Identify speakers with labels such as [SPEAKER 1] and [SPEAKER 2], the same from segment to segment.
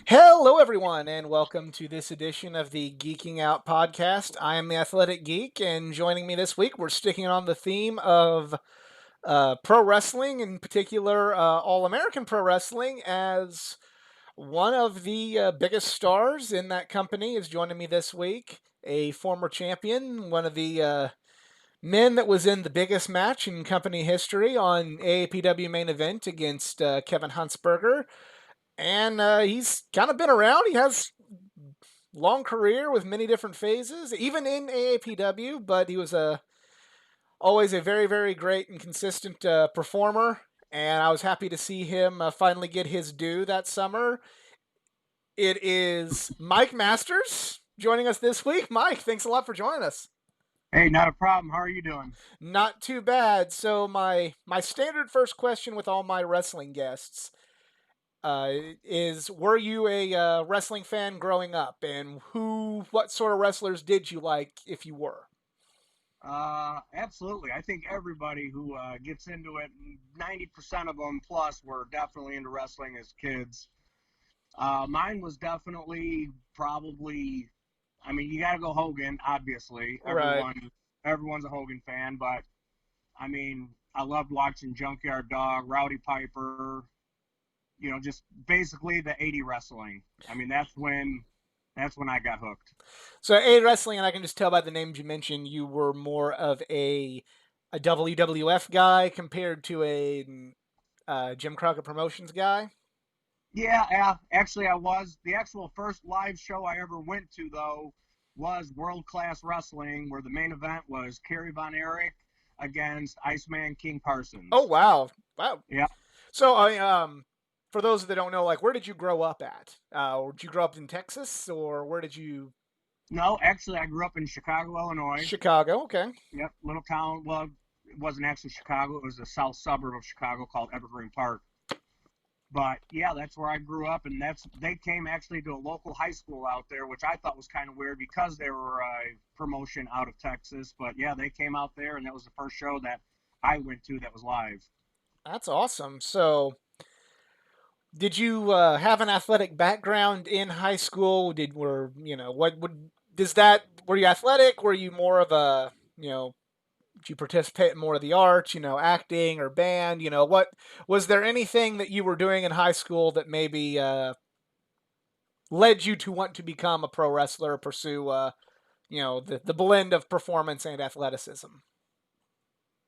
[SPEAKER 1] Hello, everyone, and welcome to this edition of the Geeking Out podcast. I am the Athletic Geek, and joining me this week, we're sticking on the theme of pro wrestling, in particular, All American Pro Wrestling, as one of the biggest stars in that company is joining me this week. A former champion, one of the men that was in the biggest match in company history on AAPW main event against Kevin Huntsberger. And he's kind of been around. He has long career with many different phases, even in AAPW. But he was always a very, very great and consistent performer. And I was happy to see him finally get his due that summer. It is Mike Masters joining us this week. Mike, thanks a lot for joining us.
[SPEAKER 2] Hey, not a problem. How are you doing?
[SPEAKER 1] Not too bad. So my standard first question with all my wrestling guests is were you a wrestling fan growing up, and what sort of wrestlers did you like if you were?
[SPEAKER 2] Absolutely. I think everybody who gets into it, 90% of them plus were definitely into wrestling as kids. Mine was definitely probably, I mean, you got to go Hogan, obviously.
[SPEAKER 1] Right.
[SPEAKER 2] Everyone's a Hogan fan, but I mean, I loved watching Junkyard Dog, Rowdy Piper, just basically the 80 wrestling. I mean, that's when I got hooked.
[SPEAKER 1] So a wrestling, and I can just tell by the names you mentioned, you were more of a WWF guy compared to a Jim Crockett Promotions guy.
[SPEAKER 2] Yeah, actually, I was. The actual first live show I ever went to, though, was World Class Wrestling, where the main event was Kerry Von Erich against Iceman King
[SPEAKER 1] Oh
[SPEAKER 2] Parsons.
[SPEAKER 1] wow, wow.
[SPEAKER 2] Yeah.
[SPEAKER 1] So for those that don't know, like, where did you grow up at? Or did you grow up in Texas, or where did you?
[SPEAKER 2] No, actually, I grew up in Chicago, Illinois.
[SPEAKER 1] Chicago. Okay.
[SPEAKER 2] Yep, little town. Well, it wasn't actually Chicago. It was a south suburb of Chicago called Evergreen Park. But yeah, that's where I grew up, and they came actually to a local high school out there, which I thought was kind of weird because they were a promotion out of Texas. But yeah, they came out there, and that was the first show that I went to that was live.
[SPEAKER 1] That's awesome. So, did you have an athletic background in high school? Did were you know what would does that were you athletic? Were you more of a did you participate in more of the arts? Acting or band? What was there anything that you were doing in high school that maybe led you to want to become a pro wrestler, or pursue the blend of performance and athleticism?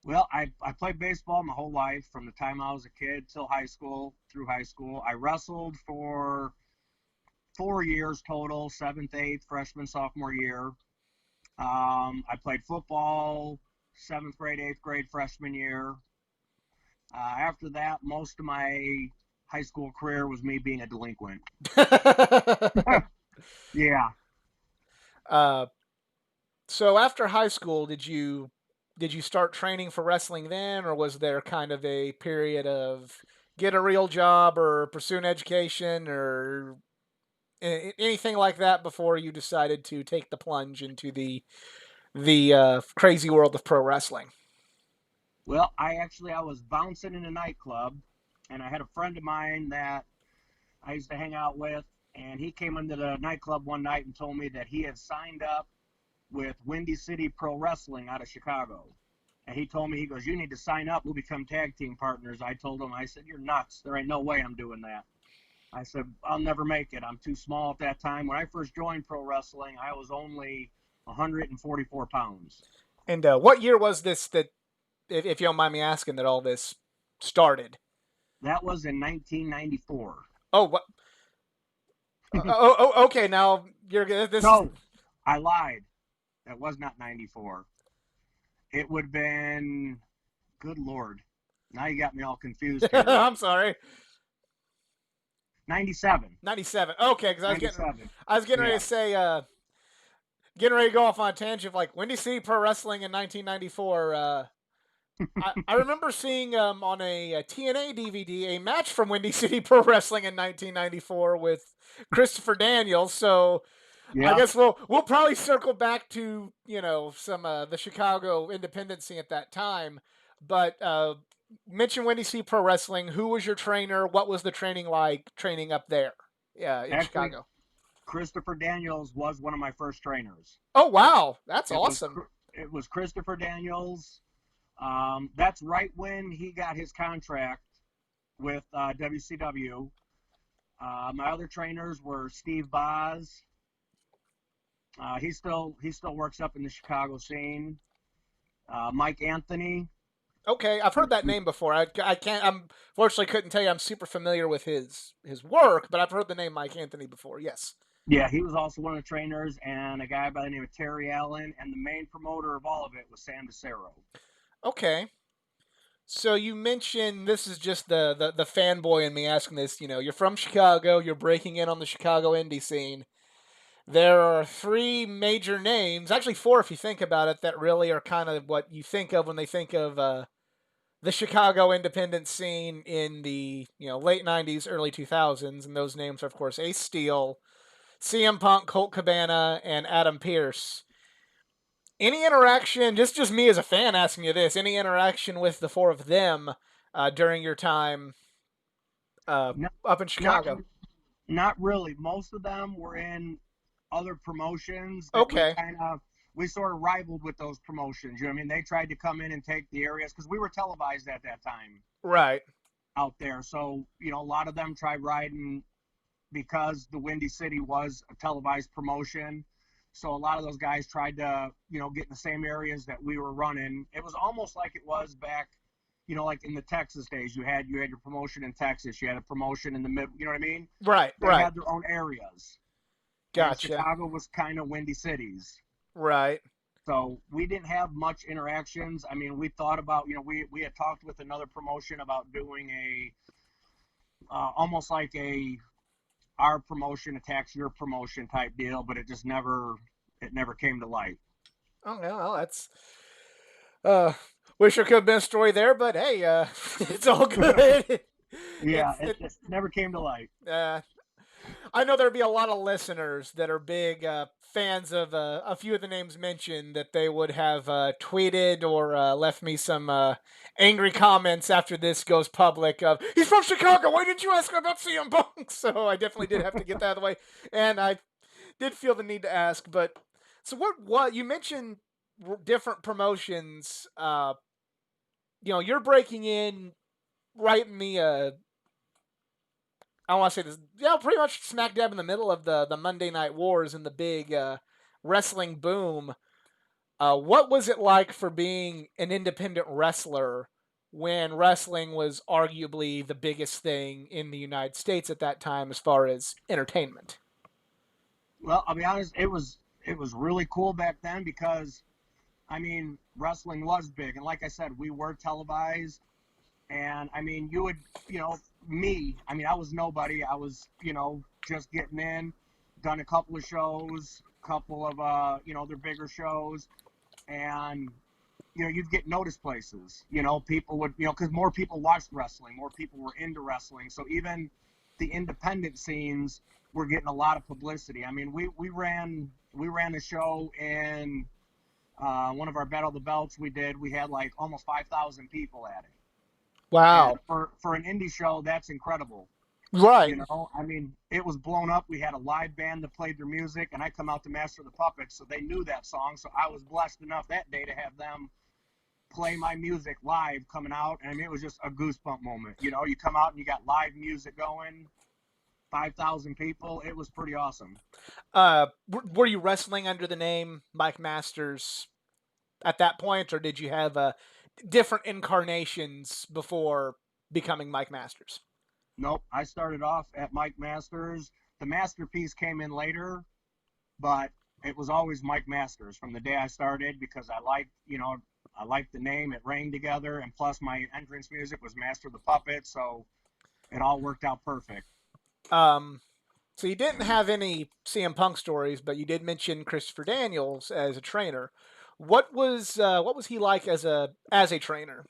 [SPEAKER 2] Well, I played baseball my whole life from the time I was a kid till high school, through high school. I wrestled for 4 years total, seventh, eighth, freshman, sophomore year. I played football seventh grade, eighth grade, freshman year. After that, most of my high school career was me being a delinquent. Yeah.
[SPEAKER 1] uh, so after high school, did you start training for wrestling then, or was there kind of a period of get a real job or pursue an education or anything like that before you decided to take the plunge into the crazy world of pro wrestling?
[SPEAKER 2] Well, I was bouncing in a nightclub, and I had a friend of mine that I used to hang out with, and he came into the nightclub one night and told me that he had signed up with Windy City Pro Wrestling out of Chicago. And he told me, he goes, "You need to sign up. We'll become tag team partners." I told him, I said, "You're nuts. There ain't no way I'm doing that." I said, "I'll never make it. I'm too small at that time." When I first joined pro wrestling, I was only 144 pounds.
[SPEAKER 1] And what year was this that, if you don't mind me asking, that all this started?
[SPEAKER 2] That was in 1994.
[SPEAKER 1] Oh, what? Oh, okay. Now you're this is.
[SPEAKER 2] No, I lied. That was not 94. It would have been, good Lord. Now you got me all confused here.
[SPEAKER 1] I'm sorry.
[SPEAKER 2] 97.
[SPEAKER 1] 97. Okay, because
[SPEAKER 2] 97.
[SPEAKER 1] I was getting ready
[SPEAKER 2] Yeah.
[SPEAKER 1] to say, getting ready to go off on a tangent of like Windy City Pro Wrestling in 1994. I remember seeing on a TNA DVD a match from Windy City Pro Wrestling in 1994 with Christopher Daniels. So I
[SPEAKER 2] Yeah.
[SPEAKER 1] guess we'll probably circle back to some the Chicago independent scene at that time. But mention Windy City Pro Wrestling. Who was your trainer? What was the training like? Training up there? Yeah, in
[SPEAKER 2] Actually,
[SPEAKER 1] Chicago.
[SPEAKER 2] Christopher Daniels was one of my first trainers.
[SPEAKER 1] Oh wow, that's
[SPEAKER 2] It was
[SPEAKER 1] awesome.
[SPEAKER 2] it was Christopher Daniels. That's right when he got his contract with WCW. My other trainers were Steve Boz. He still works up in the Chicago scene. Mike Anthony.
[SPEAKER 1] Okay, I've heard that name before. I can't. I'm fortunately couldn't tell you. I'm super familiar with his work, but I've heard the name Mike Anthony before. Yes.
[SPEAKER 2] Yeah, he was also one of the trainers, and a guy by the name of Terry Allen, and the main promoter of all of it was Sam DeCero.
[SPEAKER 1] Okay. So you mentioned this is just the fanboy in me asking this. You know, you're from Chicago. You're breaking in on the Chicago indie scene. There are three major names, actually four if you think about it, that really are kind of what you think of when they think of the Chicago independent scene in the late '90s, early 2000s, and those names are of course Ace Steel, CM Punk, Colt Cabana, and Adam Pearce. Any interaction, just me as a fan asking you this, any interaction with the four of them during your time
[SPEAKER 2] No,
[SPEAKER 1] up in
[SPEAKER 2] not
[SPEAKER 1] Chicago?
[SPEAKER 2] not really. Most of them were in other promotions that
[SPEAKER 1] Okay,
[SPEAKER 2] we sort of rivaled with those promotions. You know what I mean? They tried to come in and take the areas because we were televised at that time
[SPEAKER 1] right.
[SPEAKER 2] out there. So, a lot of them tried riding because the Windy City was a televised promotion. So a lot of those guys tried to, get in the same areas that we were running. It was almost like it was back, like in the Texas days. You had your promotion in Texas, you had a promotion in the mid, you know what I mean?
[SPEAKER 1] Right,
[SPEAKER 2] They
[SPEAKER 1] right.
[SPEAKER 2] had their own areas. And
[SPEAKER 1] Gotcha.
[SPEAKER 2] Chicago was kind of Windy Cities.
[SPEAKER 1] Right.
[SPEAKER 2] So we didn't have much interactions. I mean, we thought about, we had talked with another promotion about doing almost like our promotion attacks your promotion type deal, but it never came to light.
[SPEAKER 1] Oh no, well, that's uh wish there could have been a story there, but hey, it's all good.
[SPEAKER 2] Yeah,
[SPEAKER 1] it's
[SPEAKER 2] it,
[SPEAKER 1] it
[SPEAKER 2] it never came to light.
[SPEAKER 1] uh I know there'd be a lot of listeners that are big fans of a few of the names mentioned that they would have tweeted or left me some angry comments after this goes public of he's from Chicago. Why didn't you ask him about CM Punk? So I definitely did have to get that out of the way, and I did feel the need to ask. But so what you mentioned different promotions. You're breaking in right in the I want to say this, pretty much smack dab in the middle of the Monday Night Wars and the big wrestling boom. What was it like for being an independent wrestler when wrestling was arguably the biggest thing in the United States at that time as far as entertainment?
[SPEAKER 2] Well, I'll be honest, it was really cool back then because I mean wrestling was big, and like I said, we were televised, and I mean you would me. I mean I was nobody. I was just getting in, done a couple of shows, couple of their bigger shows, and you'd get noticed places. People would, because more people watched wrestling, more people were into wrestling. So even the independent scenes were getting a lot of publicity. I mean, we ran a show in one of our Battle of the Belts we did. We had like almost 5,000 people at it. And
[SPEAKER 1] Wow.
[SPEAKER 2] for an indie show, that's incredible.
[SPEAKER 1] Right.
[SPEAKER 2] I mean, it was blown up. We had a live band that played their music, and I come out to Master of the Puppets, so they knew that song. So I was blessed enough that day to have them play my music live coming out, and I mean it was just a goosebump moment. You come out and you got live music going, 5,000 people. It was pretty awesome.
[SPEAKER 1] Were you wrestling under the name Mike Masters at that point, or did you have different incarnations before becoming Mike Masters?
[SPEAKER 2] Nope, I started off at Mike Masters. The Masterpiece came in later, but it was always Mike Masters from the day I started because I liked the name. It rang together, and plus my entrance music was Master of the Puppet, so it all worked out perfect.
[SPEAKER 1] Um, so you didn't have any CM Punk stories, but you did mention Christopher Daniels as a trainer. What was he like as a trainer?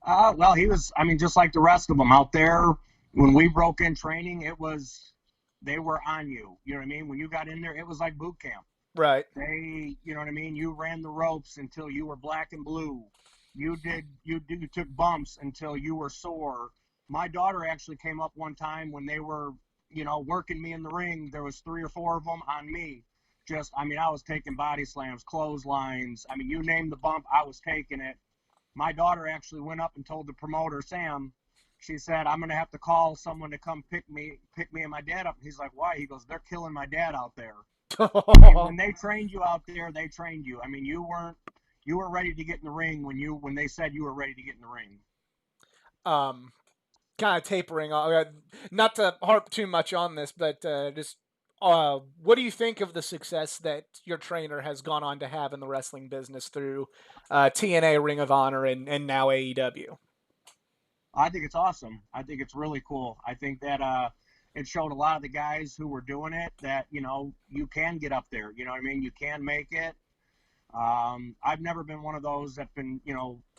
[SPEAKER 2] Well, he was, I mean, just like the rest of them out there. When we broke in training, they were on you. You know what I mean? When you got in there, it was like boot camp.
[SPEAKER 1] Right.
[SPEAKER 2] You know what I mean? You ran the ropes until you were black and blue. You took bumps until you were sore. My daughter actually came up one time when they were working me in the ring. There was 3 or 4 of them on me. Just, I mean, I was taking body slams, clotheslines. I mean, you name the bump, I was taking it. My daughter actually went up and told the promoter, Sam, she said, I'm going to have to call someone to come pick me and my dad up. He's like, why? He goes, they're killing my dad out there. I mean, when they trained you out there, they trained you. I mean, you were ready to get in the ring when they said you were ready to get in the ring.
[SPEAKER 1] um, kind of tapering off. Not to harp too much on this, but just what do you think of the success that your trainer has gone on to have in the wrestling business through TNA, Ring of Honor, and now AEW?
[SPEAKER 2] I think it's awesome. I think it's really cool. I think that it showed a lot of the guys who were doing it that you can get up there. You know what I mean? You can make it. I've never been one of those that's been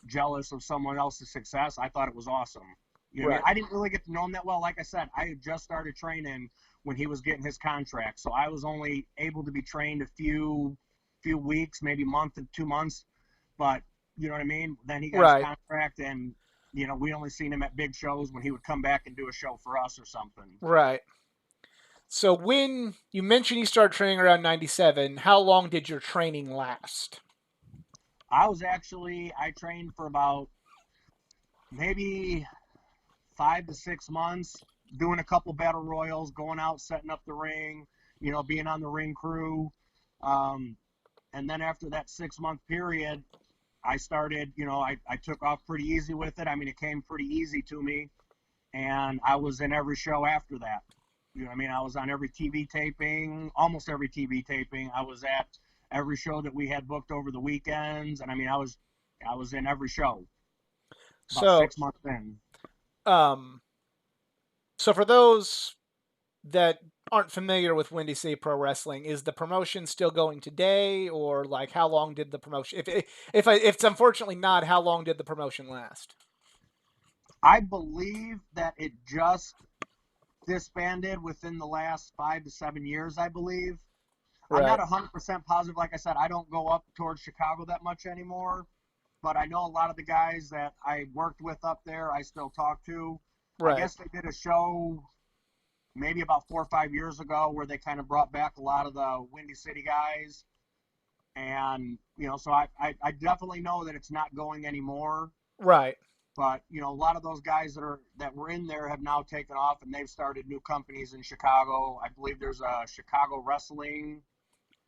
[SPEAKER 2] jealous of someone else's success. I thought it was awesome. You know what I mean?
[SPEAKER 1] Right.
[SPEAKER 2] I didn't really get to know him that well. Like I said, I had just started training when he was getting his contract, so I was only able to be trained a few weeks, maybe a month and 2 months. But you know what I mean? Then he got his
[SPEAKER 1] Right.
[SPEAKER 2] contract, and we only seen him at big shows when he would come back and do a show for us or something.
[SPEAKER 1] Right. So when you mentioned you started training around 97, how long did your training last?
[SPEAKER 2] I trained for about maybe 5 to 6 months, doing a couple battle royals, going out, setting up the ring, being on the ring crew. Um, and then after that 6 month period, I started, I took off pretty easy with it. I mean, it came pretty easy to me. And I was in every show after that. You know what I mean? I was on every TV taping, almost every TV taping. I was at every show that we had booked over the weekends. And I mean, I was in every show about
[SPEAKER 1] So,
[SPEAKER 2] 6 months in.
[SPEAKER 1] um, so for those that aren't familiar with Windy City Pro Wrestling, is the promotion still going today, or like how long did the promotion? If it's unfortunately not, how long did the promotion last?
[SPEAKER 2] I believe that it just disbanded within the last 5 to 7 years, I believe. I'm not
[SPEAKER 1] Right.
[SPEAKER 2] 100% positive. Like I said, I don't go up towards Chicago that much anymore, but I know a lot of the guys that I worked with up there, I still talk to. I
[SPEAKER 1] Right.
[SPEAKER 2] guess they did a show maybe about 4 or 5 years ago where they kind of brought back a lot of the Windy City guys. And, so I definitely know that it's not going anymore.
[SPEAKER 1] Right.
[SPEAKER 2] But a lot of those guys that were in there have now taken off and they've started new companies in Chicago. I believe there's a Chicago Wrestling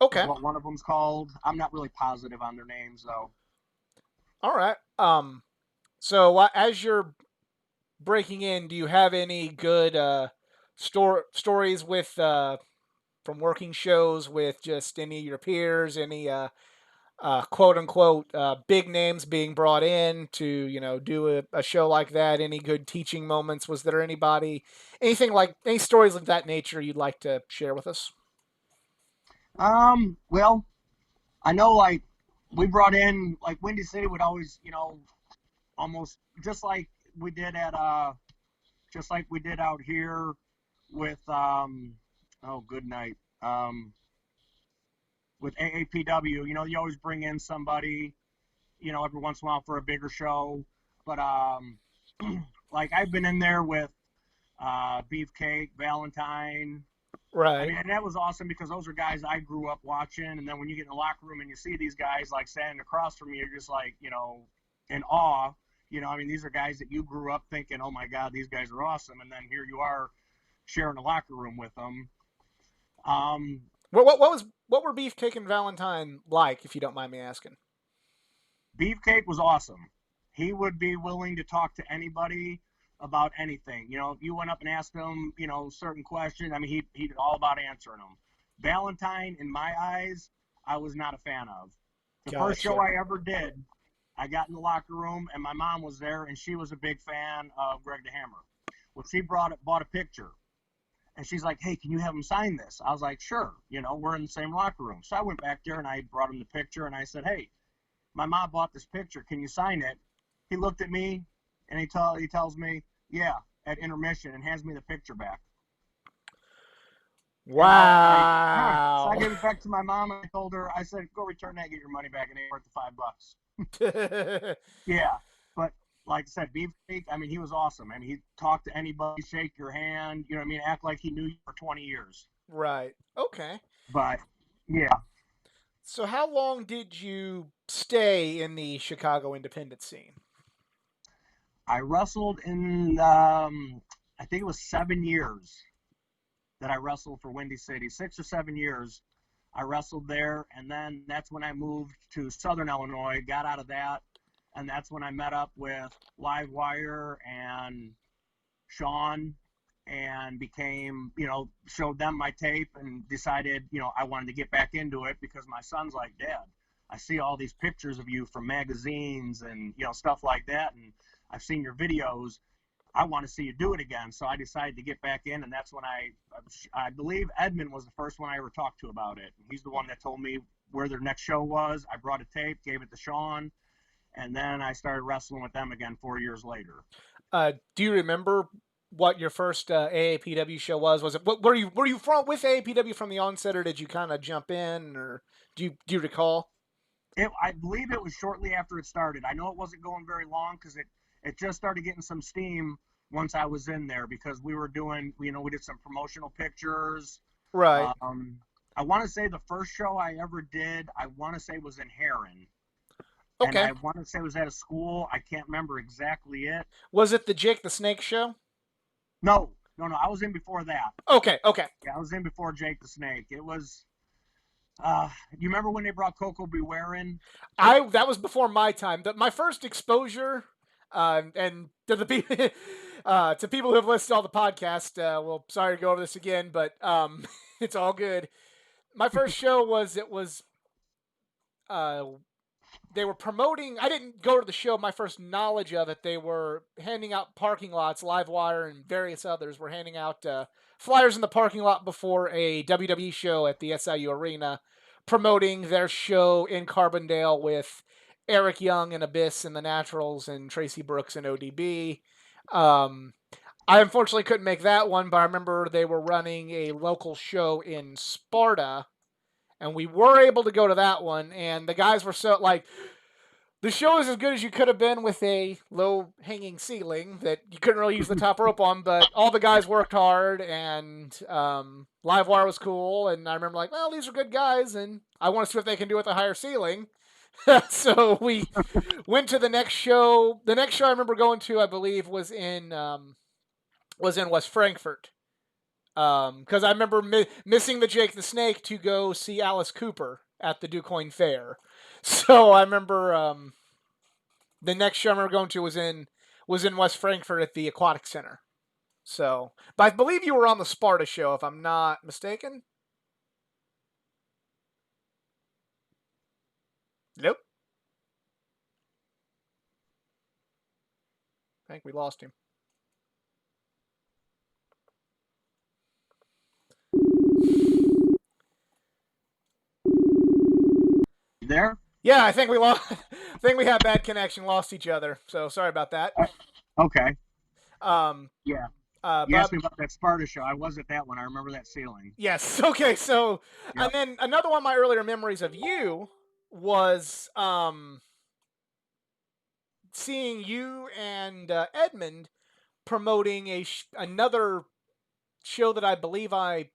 [SPEAKER 2] is
[SPEAKER 1] Okay.
[SPEAKER 2] what one of them's called. I'm not really positive on their names though.
[SPEAKER 1] All right. So as you're breaking in, do you have any good stories with from working shows with just any of your peers, any quote unquote big names being brought in to do a show like that? Any good teaching moments? Was there anything like any stories of that nature you'd like to share with us?
[SPEAKER 2] Well, I know like we brought in like Windy City would always, almost we did at just like we did out here with oh good night. With AAPW, you always bring in somebody, every once in a while for a bigger show. But like I've been in there with Beefcake, Valentine. I
[SPEAKER 1] Right.
[SPEAKER 2] mean, and that was awesome because those are guys I grew up watching. And then when you get in the locker room and you see these guys like standing across from you, you're just like, in awe. I mean, these are guys that you grew up thinking, oh my God, these guys are awesome. And then here you are sharing a locker room with them. Um,
[SPEAKER 1] What were Beefcake and Valentine like, if you don't mind me asking?
[SPEAKER 2] Beefcake was awesome. He would be willing to talk to anybody about anything. If you went up and asked him, certain questions, I mean, he'd all about answering them. Valentine, in my eyes, I was not a fan of. The first show
[SPEAKER 1] Gotcha.
[SPEAKER 2] I ever did, I got in the locker room and my mom was there and she was a big fan of Greg the Hammer. Well, she bought a picture and she's like, "Hey, can you have him sign this?" I was like, "Sure." We're in the same locker room. So I went back there and I brought him the picture and I said, "Hey, my mom bought this picture. Can you sign it?" He looked at me and he tells me, "Yeah," at intermission and hands me the picture back. And I was like, huh. So I
[SPEAKER 1] Wow.
[SPEAKER 2] gave it back to my mom and I told her, I said, "Go return that, get your money back, and it's worth the $5." Yeah, but like I said, Beefcake, I mean, he was awesome. I mean, he talked to anybody, shake your hand, you know what I mean, act like he knew you for 20 years.
[SPEAKER 1] Right. Okay.
[SPEAKER 2] But yeah,
[SPEAKER 1] So how long did you stay in the Chicago independent scene?
[SPEAKER 2] I wrestled in, I think it was 7 years that I wrestled for Windy City, 6 or 7 years. I wrestled there, and then that's when I moved to Southern Illinois, got out of that, and that's when I met up with Livewire and Sean and became, showed them my tape and decided, I wanted to get back into it because my son's like, Dad, I see all these pictures of you from magazines and, stuff like that. And I've seen your videos. I want to see you do it again. So I decided to get back in. And that's when I believe Edmund was the first one I ever talked to about it. He's the one that told me where their next show was. I brought a tape, gave it to Sean, and then I started wrestling with them again 4 years later.
[SPEAKER 1] Do you remember what your first AAPW show was? Was it were you from with AAPW from the onset, or did you kind of jump in, or do you recall?
[SPEAKER 2] I believe it was shortly after it started. I know it wasn't going very long because it just started getting some steam once I was in there because we were doing, we did some promotional pictures.
[SPEAKER 1] Right.
[SPEAKER 2] Um, I want to say the first show I ever did, I want to say was in Heron. And
[SPEAKER 1] Okay.
[SPEAKER 2] I want to say it was at a school. I can't remember exactly it.
[SPEAKER 1] Was it the Jake the Snake show?
[SPEAKER 2] No, no, no. I was in before that.
[SPEAKER 1] Okay. Okay.
[SPEAKER 2] Yeah, I was in before Jake the Snake. It was, you remember when they brought Coco Beware in?
[SPEAKER 1] I that was before my time. My first exposure, and to the to people who have listened to all the podcast. Well, sorry to go over this again, but it's all good. My first show was uh, they were promoting. I didn't go to the show. My first knowledge of it, they were handing out parking lots. Livewire and various others were handing out flyers in the parking lot before a WWE show at the SIU Arena, promoting their show in Carbondale with Eric Young and Abyss and the Naturals and Tracy Brooks and ODB. Um, I unfortunately couldn't make that one, but I remember they were running a local show in Sparta, and we were able to go to that one. And the guys were so like, the show is as good as you could have been with a low hanging ceiling that you couldn't really use the top rope on, but all the guys worked hard, and Livewire was cool. And I remember, like, well, these are good guys, and I want to see what they can do with a higher ceiling. So we went to the next show. The next show I remember going to, I believe, was in West Frankfort. Because I remember missing the Jake the Snake to go see Alice Cooper at the DuQuoin Fair. So I remember the next show I remember going to was in West Frankfort at the Aquatic Center. So, but I believe you were on the Sparta show, if I'm not mistaken. Nope. I think we lost him.
[SPEAKER 2] You there?
[SPEAKER 1] Yeah, I think we lost. I think we had bad connection, lost each other. So sorry about that.
[SPEAKER 2] Okay.
[SPEAKER 1] Um,
[SPEAKER 2] Yeah. You asked
[SPEAKER 1] but
[SPEAKER 2] me about that Sparta show. I was at that one. I remember that ceiling.
[SPEAKER 1] yes, okay. So, and
[SPEAKER 2] Yep.
[SPEAKER 1] then another one of my earlier memories of you was seeing you and Edmund promoting another show that I believe I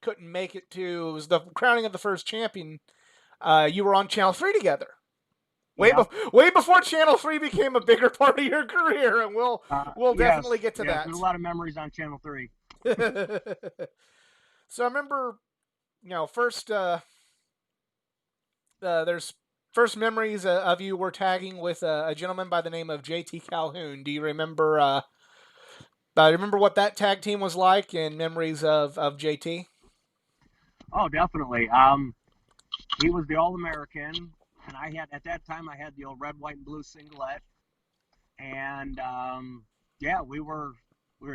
[SPEAKER 1] couldn't make it to. It was the crowning of the first champion. You were on Channel 3 together.
[SPEAKER 2] Yep.
[SPEAKER 1] Way before Channel 3 became a bigger part of your career, and we'll definitely
[SPEAKER 2] Yes.
[SPEAKER 1] get to
[SPEAKER 2] Yes.
[SPEAKER 1] that.
[SPEAKER 2] There's a lot of memories on Channel 3.
[SPEAKER 1] So I remember, first there's first memories of you were tagging with a gentleman by the name of JT Calhoun. Do you remember? Remember what that tag team was like, and memories of JT?
[SPEAKER 2] Oh, definitely. He was the All-American, and I had at that time I had the old red, white, and blue singlet, and yeah, we were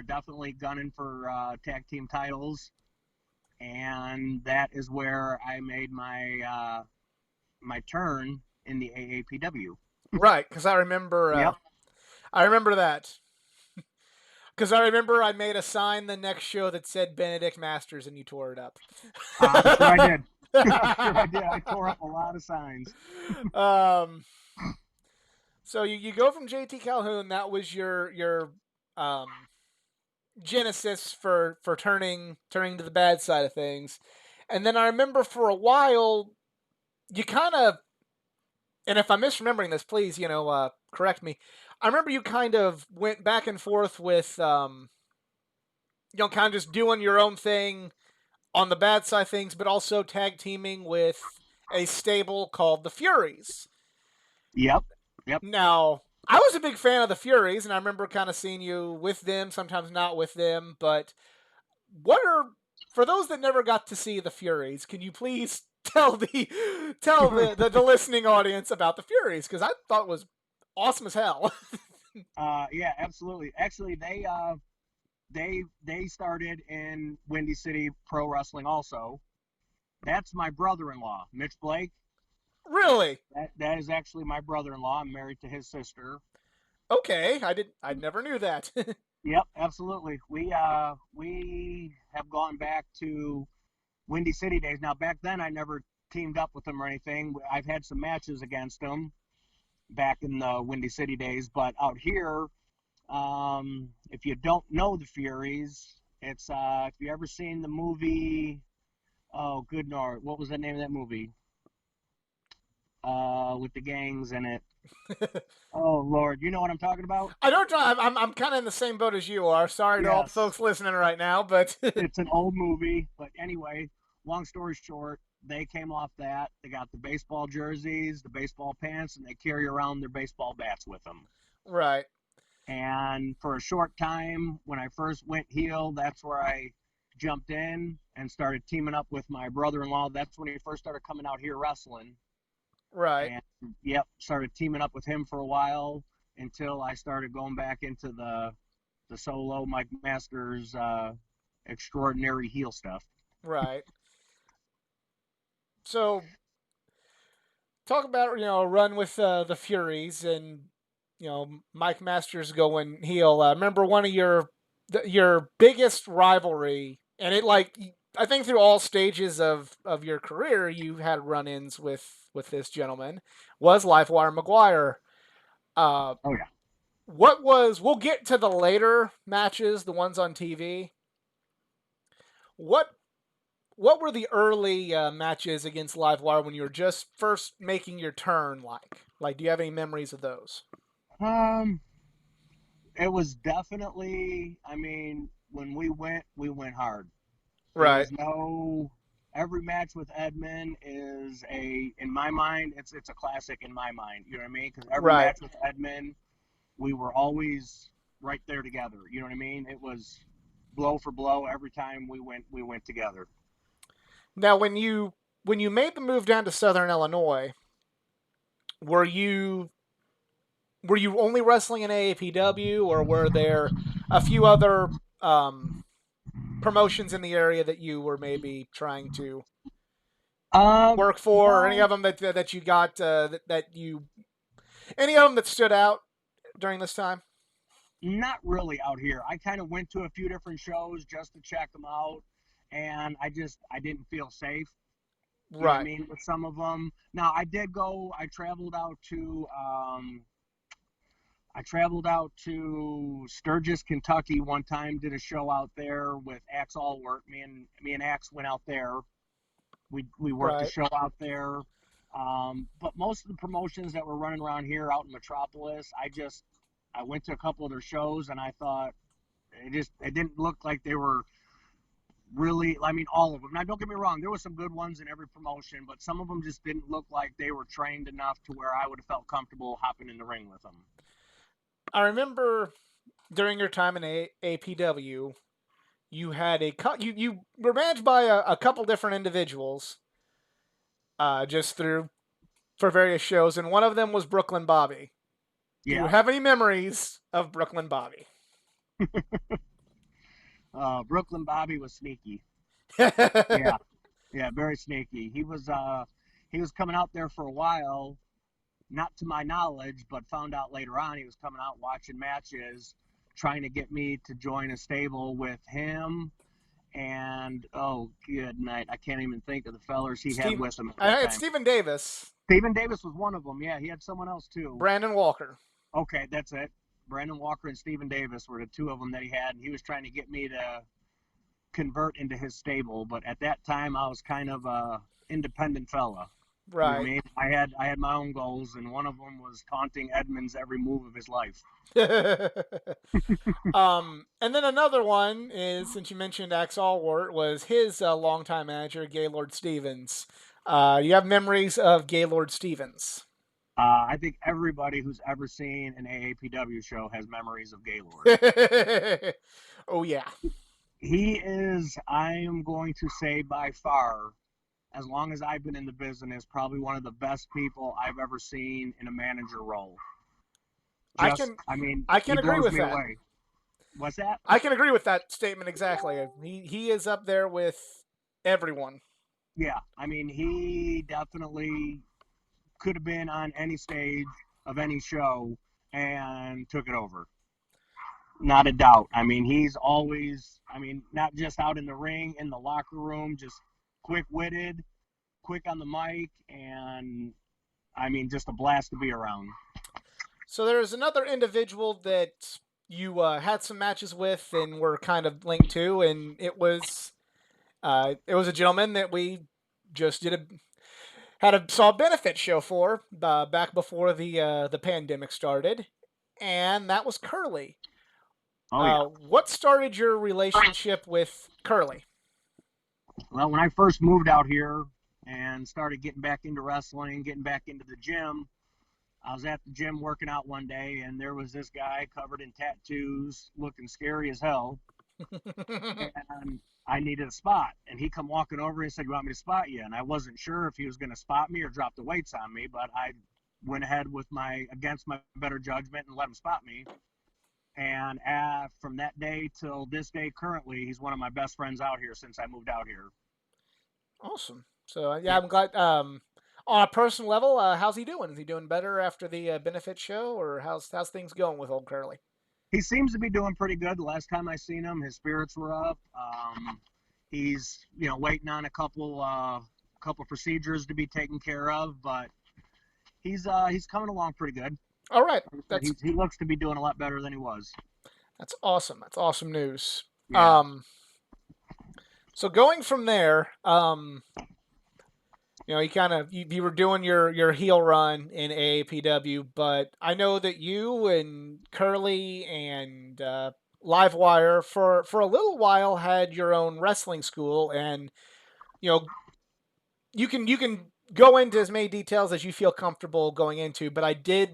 [SPEAKER 2] definitely gunning for tag team titles, and that is where I made my turn in the AAPW.
[SPEAKER 1] Right, because
[SPEAKER 2] Yep.
[SPEAKER 1] I remember that. Because I remember I made a sign the next show that said Benedict Masters, and you tore it up.
[SPEAKER 2] I'm sure I did. I'm sure I did. I tore up a lot of signs.
[SPEAKER 1] um, So you go from JT Calhoun. That was your um, genesis for turning to the bad side of things. And then I remember for a while you kind of, and if I'm misremembering this, please correct me. I remember you kind of went back and forth with kind of just doing your own thing on the bad side of things, but also tag teaming with a stable called the Furies.
[SPEAKER 2] Yep. Yep.
[SPEAKER 1] Now, I was a big fan of the Furies, and I remember kind of seeing you with them, sometimes not with them. But what are for those that never got to see the Furies? Can you please tell the listening audience about the Furies? Because I thought it was awesome as hell.
[SPEAKER 2] Yeah, absolutely. Actually, they started in Windy City Pro Wrestling also. That's my brother-in-law, Mitch Blake.
[SPEAKER 1] Really?
[SPEAKER 2] That is actually my brother-in-law. I'm married to his sister.
[SPEAKER 1] Okay, I never knew that.
[SPEAKER 2] Yep, absolutely. We have gone back to Windy City days. Now back then I never teamed up with him or anything. I've had some matches against him back in the Windy City days, but out here, if you don't know the Furies, it's if you ever seen the movie, oh good lord, what was the name of that movie? With the gangs in it. Oh Lord, you know what I'm talking about?
[SPEAKER 1] I don't. I'm kind of in the same boat as you are. Sorry to all the
[SPEAKER 2] Yes,
[SPEAKER 1] folks listening right now, but
[SPEAKER 2] it's an old movie, but anyway, long story short, they came off that. They got the baseball jerseys, the baseball pants, and they carry around their baseball bats with them.
[SPEAKER 1] right,
[SPEAKER 2] And for a short time, when I first went heel, that's where I jumped in and started teaming up with my brother-in-law. That's when he first started coming out here wrestling.
[SPEAKER 1] right,
[SPEAKER 2] And yep, started teaming up with him for a while until I started going back into the solo Mike Masters extraordinary heel stuff.
[SPEAKER 1] right. So talk about a run with the Furies and Mike Masters going heel. Remember one of your biggest rivalry, and it like I think through all stages of your career you had run-ins with this gentleman was Livewire McGuire. Uh,
[SPEAKER 2] Oh yeah.
[SPEAKER 1] what was we'll get to the later matches, the ones on TV. What what were the early matches against Livewire when you were just first making your turn like? Like, do you have any memories of those?
[SPEAKER 2] Um, it was definitely. I mean, when we went hard. There
[SPEAKER 1] Right,
[SPEAKER 2] was no every match with Edmund is a in my mind it's a classic in my mind. You know what I mean? Because every
[SPEAKER 1] right.
[SPEAKER 2] match with Edmund, we were always right there together. You know what I mean? It was blow for blow every time we went together.
[SPEAKER 1] Now, when you made the move down to Southern Illinois, were you were you only wrestling in AAPW, or were there a few other um, promotions in the area that you were maybe trying to work for, or any
[SPEAKER 2] No,
[SPEAKER 1] of them that you got that you any of them that stood out during this time?
[SPEAKER 2] not really out here. I kind of went to a few different shows just to check them out, and I didn't feel safe. You know what I
[SPEAKER 1] Right,
[SPEAKER 2] mean with some of them. Now I did go. I traveled out to Sturgis, Kentucky one time. Did a show out there with Axe Allwork. Me and Axe went out there. We worked a
[SPEAKER 1] right.
[SPEAKER 2] show out there. But most of the promotions that were running around here out in Metropolis, I went to a couple of their shows and I thought it didn't look like they were really. I mean, all of them. Now, don't get me wrong. There were some good ones in every promotion, but some of them just didn't look like they were trained enough to where I would have felt comfortable hopping in the ring with them.
[SPEAKER 1] I remember during your time in APW, you had you were managed by a couple different individuals, just through for various shows, and one of them was Brooklyn Bobby. Do you
[SPEAKER 2] Yeah.
[SPEAKER 1] have any memories of Brooklyn Bobby?
[SPEAKER 2] Brooklyn Bobby was sneaky. Yeah, yeah, very sneaky. He was coming out there for a while, not to my knowledge, but found out later on he was coming out watching matches, trying to get me to join a stable with him and oh, good night. I can't even think of the fellers he had
[SPEAKER 1] Steve,
[SPEAKER 2] with him at that
[SPEAKER 1] it's
[SPEAKER 2] time.
[SPEAKER 1] Stephen Davis,
[SPEAKER 2] Stephen Davis was one of them. Yeah, he had someone else too.
[SPEAKER 1] Brandon Walker.
[SPEAKER 2] Okay, that's it. Brandon Walker and Stephen Davis were the two of them that he had, and he was trying to get me to convert into his stable. But at that time, I was kind of a independent fella. You know what I
[SPEAKER 1] Right.
[SPEAKER 2] mean? I had my own goals, and one of them was taunting Edmonds every move of his life.
[SPEAKER 1] And then another one is, since you mentioned Axe Allwart, was his longtime manager, Gaylord Stevens. You have memories of Gaylord Stevens.
[SPEAKER 2] I think everybody who's ever seen an AAPW show has memories of Gaylord.
[SPEAKER 1] Oh yeah.
[SPEAKER 2] He is, I am going to say, by far, as long as I've been in the business, probably one of the best people I've ever seen in a manager role.
[SPEAKER 1] I
[SPEAKER 2] Just,
[SPEAKER 1] can
[SPEAKER 2] I mean,
[SPEAKER 1] I
[SPEAKER 2] he
[SPEAKER 1] can agree
[SPEAKER 2] blows
[SPEAKER 1] with
[SPEAKER 2] me
[SPEAKER 1] that.
[SPEAKER 2] away. What's that?
[SPEAKER 1] I can agree with that statement exactly. He is up there with everyone.
[SPEAKER 2] Yeah, I mean, he definitely could have been on any stage of any show and took it over. Not a doubt. I mean, he's always, I mean, not just out in the ring, in the locker room, just quick witted, quick on the mic, and I mean, just a blast to be around.
[SPEAKER 1] So there's another individual that you had some matches with and were kind of linked to, and it was a gentleman that we just did a had a saw a benefit show for back before the pandemic started, and that was Curly.
[SPEAKER 2] Oh, yeah.
[SPEAKER 1] What started your relationship with Curly?
[SPEAKER 2] Well, when I first moved out here and started getting back into wrestling, getting back into the gym, I was at the gym working out one day, and there was this guy covered in tattoos, looking scary as hell, and I needed a spot. And he come walking over and said, "You want me to spot you?" And I wasn't sure if he was going to spot me or drop the weights on me, but I went ahead with my against my better judgment and let him spot me. And from that day till this day, currently, he's one of my best friends out here since I moved out here.
[SPEAKER 1] Awesome. So yeah,
[SPEAKER 2] Yeah,
[SPEAKER 1] I'm glad. On a personal level, how's he doing? Is he doing better after the benefit show, or how's things going with old Curly?
[SPEAKER 2] he seems to be doing pretty good. The last time I seen him, his spirits were up. He's waiting on a couple procedures to be taken care of, but he's coming along pretty good.
[SPEAKER 1] All right,
[SPEAKER 2] Like I said,
[SPEAKER 1] that's
[SPEAKER 2] he looks to be doing a lot better than he was.
[SPEAKER 1] that's awesome. That's awesome news.
[SPEAKER 2] Yeah.
[SPEAKER 1] Um, so going from there, you kind of you were doing your heel run in AAPW, but I know that you and Curly and Livewire for a little while had your own wrestling school, and you know you can go into as many details as you feel comfortable going into. But I do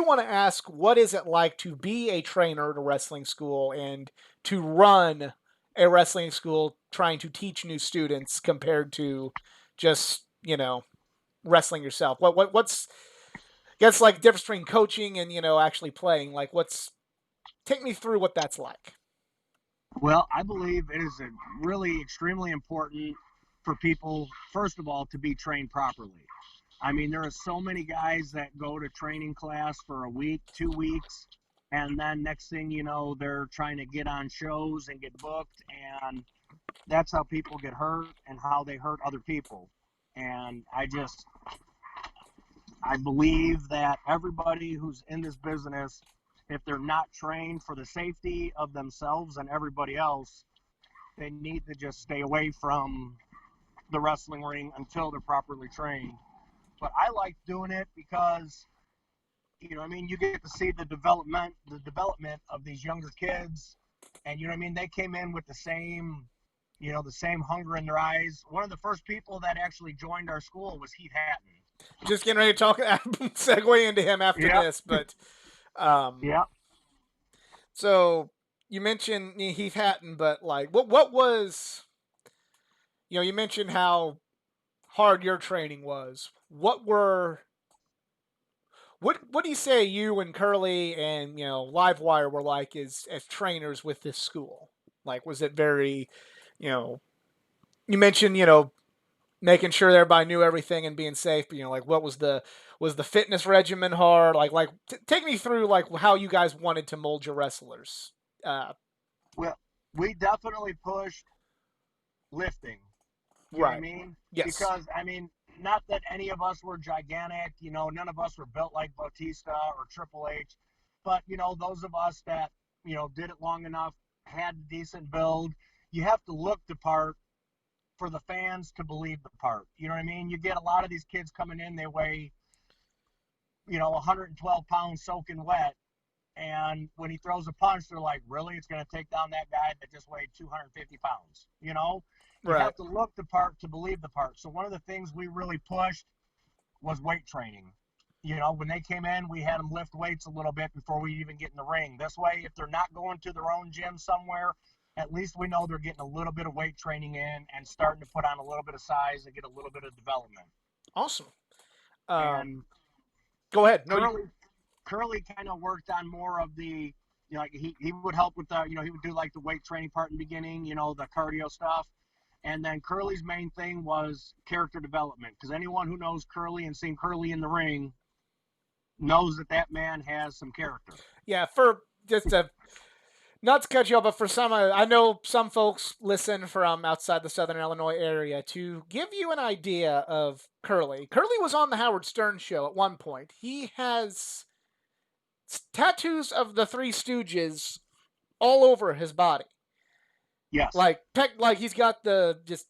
[SPEAKER 1] want to ask, what is it like to be a trainer at a wrestling school and to run a wrestling school trying to teach new students compared to just wrestling yourself? What's I guess like difference between coaching and actually playing? Like what's take me through what that's like.
[SPEAKER 2] Well, I believe it is really extremely important for people, first of all, to be trained properly. I mean, there are so many guys that go to training class for a week, 2 weeks, and then next thing you know, they're trying to get on shows and get booked, and that's how people get hurt and how they hurt other people. And I believe that everybody who's in this business, if they're not trained for the safety of themselves and everybody else, they need to just stay away from the wrestling ring until they're properly trained. But I like doing it because I mean, you get to see the development of these younger kids, and I mean, they came in with the same hunger in their eyes. One of the first people that actually joined our school was Heath Hatton.
[SPEAKER 1] Just getting ready to talk segue into him after
[SPEAKER 2] Yep,
[SPEAKER 1] this, but um,
[SPEAKER 2] yep.
[SPEAKER 1] so you mentioned Heath Hatton, but like what was you mentioned how hard your training was. What do you say you and Curly and Livewire were like as trainers with this school? Like was it very, you know, you mentioned making sure everybody knew everything and being safe, but like what was the fitness regimen hard? Take me through like how you guys wanted to mold your wrestlers. Uh,
[SPEAKER 2] Well, we definitely pushed lifting. You know what I
[SPEAKER 1] Right.
[SPEAKER 2] mean?
[SPEAKER 1] Yes.
[SPEAKER 2] Because I mean, not that any of us were gigantic, you know, none of us were built like Batista or Triple H, but you know, those of us that, you know, did it long enough, had a decent build, you have to look the part for the fans to believe the part. You know what I mean? You get a lot of these kids coming in, they weigh, you know, 112 pounds soaking wet. And when he throws a punch, they're like, really? It's going to take down that guy that just weighed 250 pounds. You know, you
[SPEAKER 1] Right.
[SPEAKER 2] have to look the part to believe the part. So one of the things we really pushed was weight training. You know, when they came in, we had them lift weights a little bit before we even get in the ring. This way, if they're not going to their own gym somewhere, at least we know they're getting a little bit of weight training in and starting to put on a little bit of size and get a little bit of development.
[SPEAKER 1] Awesome. Um,
[SPEAKER 2] And
[SPEAKER 1] Go ahead. No, you.
[SPEAKER 2] Curly Curly kind of worked on more of the, you know, like he would help with the, you know, he would do like the weight training part in the beginning, you know, the cardio stuff. And then Curly's main thing was character development, because anyone who knows Curly and seen Curly in the ring knows that that man has some character.
[SPEAKER 1] Yeah. For just a not to cut you off, but for some, I know some folks listen from outside the Southern Illinois area. To give you an idea of Curly, Curly was on the Howard Stern show at one point. He has tattoos of the Three Stooges all over his body.
[SPEAKER 2] Yes,
[SPEAKER 1] Like he's got the just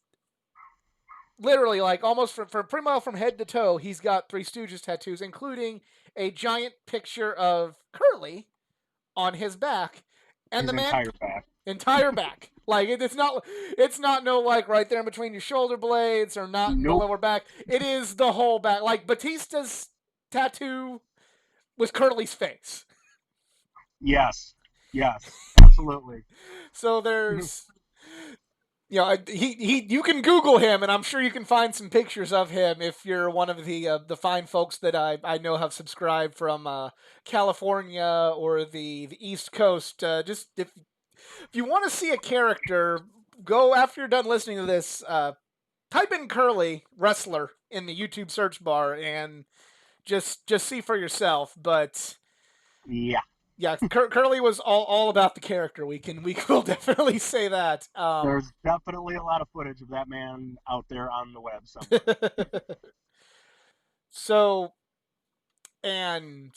[SPEAKER 1] literally like almost from pretty well from head to toe. He's got Three Stooges tattoos, including a giant picture of Curly on his back, and
[SPEAKER 2] his
[SPEAKER 1] the man
[SPEAKER 2] entire back.
[SPEAKER 1] entire back. Like it's not no like right there in between your shoulder blades or not in the
[SPEAKER 2] Nope.
[SPEAKER 1] lower back. It is the whole back. Like Batista's tattoo was Curly's face.
[SPEAKER 2] Yes, yes, absolutely.
[SPEAKER 1] So there's he you can Google him, and I'm sure you can find some pictures of him if you're one of the fine folks that I know have subscribed from California or the East Coast. Just if you want to see a character, go after you're done listening to this. Type in Curly wrestler in the YouTube search bar and just see for yourself. But
[SPEAKER 2] Yeah,
[SPEAKER 1] yeah, Curly was all about the character. We will definitely say that.
[SPEAKER 2] there's definitely a lot of footage of that man out there on the web somewhere.
[SPEAKER 1] So and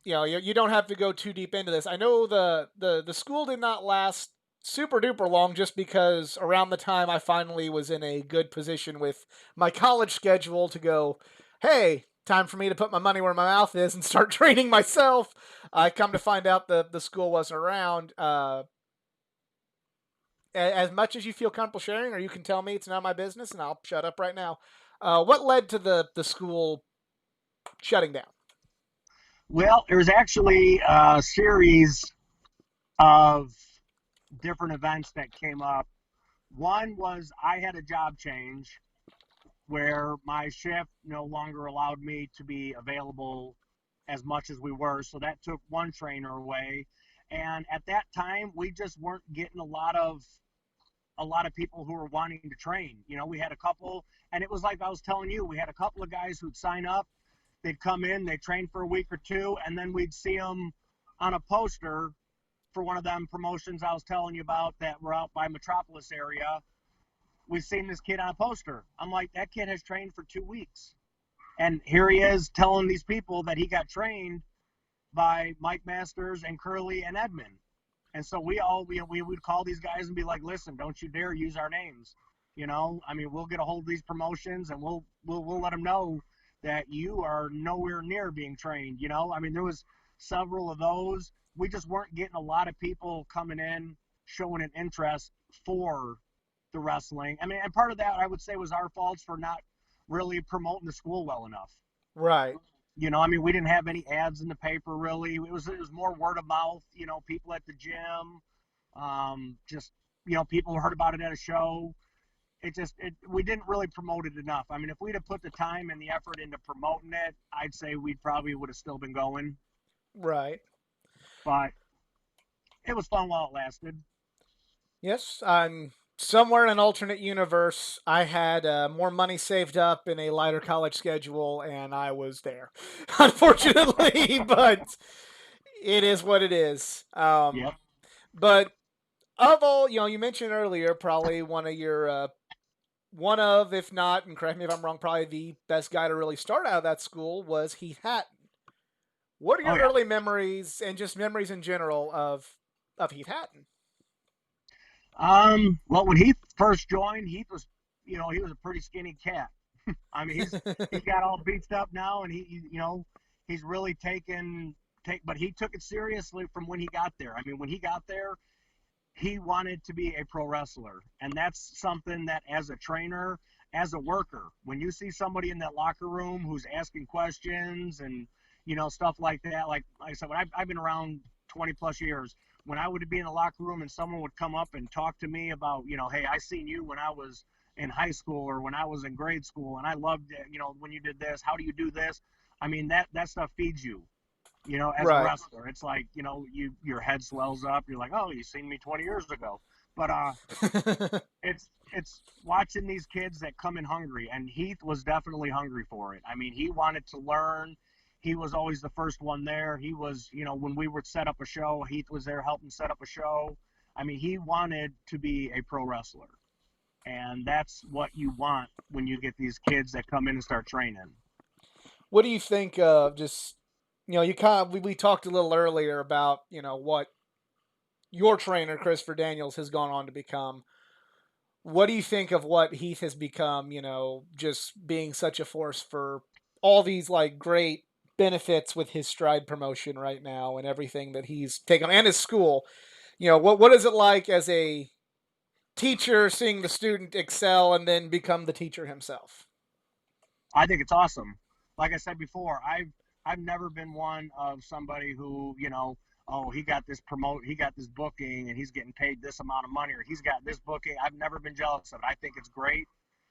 [SPEAKER 1] you don't have to go too deep into this. I know the school did not last super duper long just because around the time I finally was in a good position with my college schedule to go, hey, time for me to put my money where my mouth is and start training myself. I come to find out the school wasn't around. As much as you feel comfortable sharing, or you can tell me it's not my business, and I'll shut up right now. What led to the school shutting down?
[SPEAKER 2] Well, there's actually a series of different events that came up. One was I had a job change where my shift no longer allowed me to be available as much as we were. So that took one trainer away. And at that time, we just weren't getting a lot of people who were wanting to train. You know, we had a couple, and it was like I was telling you, we had a couple of guys who'd sign up, they'd come in, they'd train for a week or two, and then we'd see them on a poster for one of them promotions I was telling you about that were out by Metropolis area. We've seen this kid on a poster. I'm like, that kid has trained for 2 weeks. And here he is telling these people that he got trained by Mike Masters and Curly and Edmund. And so we would call these guys and be like, listen, don't you dare use our names. You know, I mean, we'll get a hold of these promotions and we'll let them know that you are nowhere near being trained. You know, I mean, there was several of those. We just weren't getting a lot of people coming in showing an interest for the wrestling. I mean, and part of that I would say was our faults for not really promoting the school well enough.
[SPEAKER 1] Right.
[SPEAKER 2] You know, I mean, we didn't have any ads in the paper really. It was more word of mouth. You know, people at the gym, just people heard about it at a show. We didn't really promote it enough. I mean, if we'd have put the time and the effort into promoting it, I'd say we probably would have still been going.
[SPEAKER 1] Right.
[SPEAKER 2] But it was fun while it lasted.
[SPEAKER 1] Yes, I'm somewhere in an alternate universe. I had more money saved up in a lighter college schedule, and I was there, unfortunately. But it is what it is.
[SPEAKER 2] Yep.
[SPEAKER 1] But of all, you mentioned earlier, probably one of your one of, if not, and correct me if I'm wrong, probably the best guy to really start out of that school was Heath Hatton. What are
[SPEAKER 2] Oh
[SPEAKER 1] your
[SPEAKER 2] yeah.
[SPEAKER 1] early memories and just memories in general of Heath Hatton?
[SPEAKER 2] Well, when Heath first joined, Heath was, he was a pretty skinny cat. I mean, he's got all beefed up now, and he's really but he took it seriously from when he got there. I mean, when he got there, he wanted to be a pro wrestler. And that's something that, as a trainer, as a worker, when you see somebody in that locker room who's asking questions and, stuff like that, like I said, when I've been around 20 plus years, when I would be in the locker room and someone would come up and talk to me about, hey, I seen you when I was in high school or when I was in grade school, and I loved it, when you did this, how do you do this? I mean, that stuff feeds you, as a
[SPEAKER 1] Right.
[SPEAKER 2] wrestler. It's like, your head swells up. You're like, oh, you seen me 20 years ago. But it's watching these kids that come in hungry, and Heath was definitely hungry for it. I mean, he wanted to learn. He was always the first one there. He was, when we would set up a show, Heath was there helping set up a show. I mean, he wanted to be a pro wrestler. And that's what you want when you get these kids that come in and start training.
[SPEAKER 1] What do you think of just, you kind of, we talked a little earlier about, what your trainer, Christopher Daniels, has gone on to become. What do you think of what Heath has become, just being such a force for all these like great benefits with his stride promotion right now and everything that he's taken and his school? What is it like as a teacher seeing the student excel and then become the teacher himself?
[SPEAKER 2] I think it's awesome. Like I said before, I've never been one of somebody who, oh, he got this booking and he's getting paid this amount of money, or he's got this booking. I've never been jealous of it. I think it's great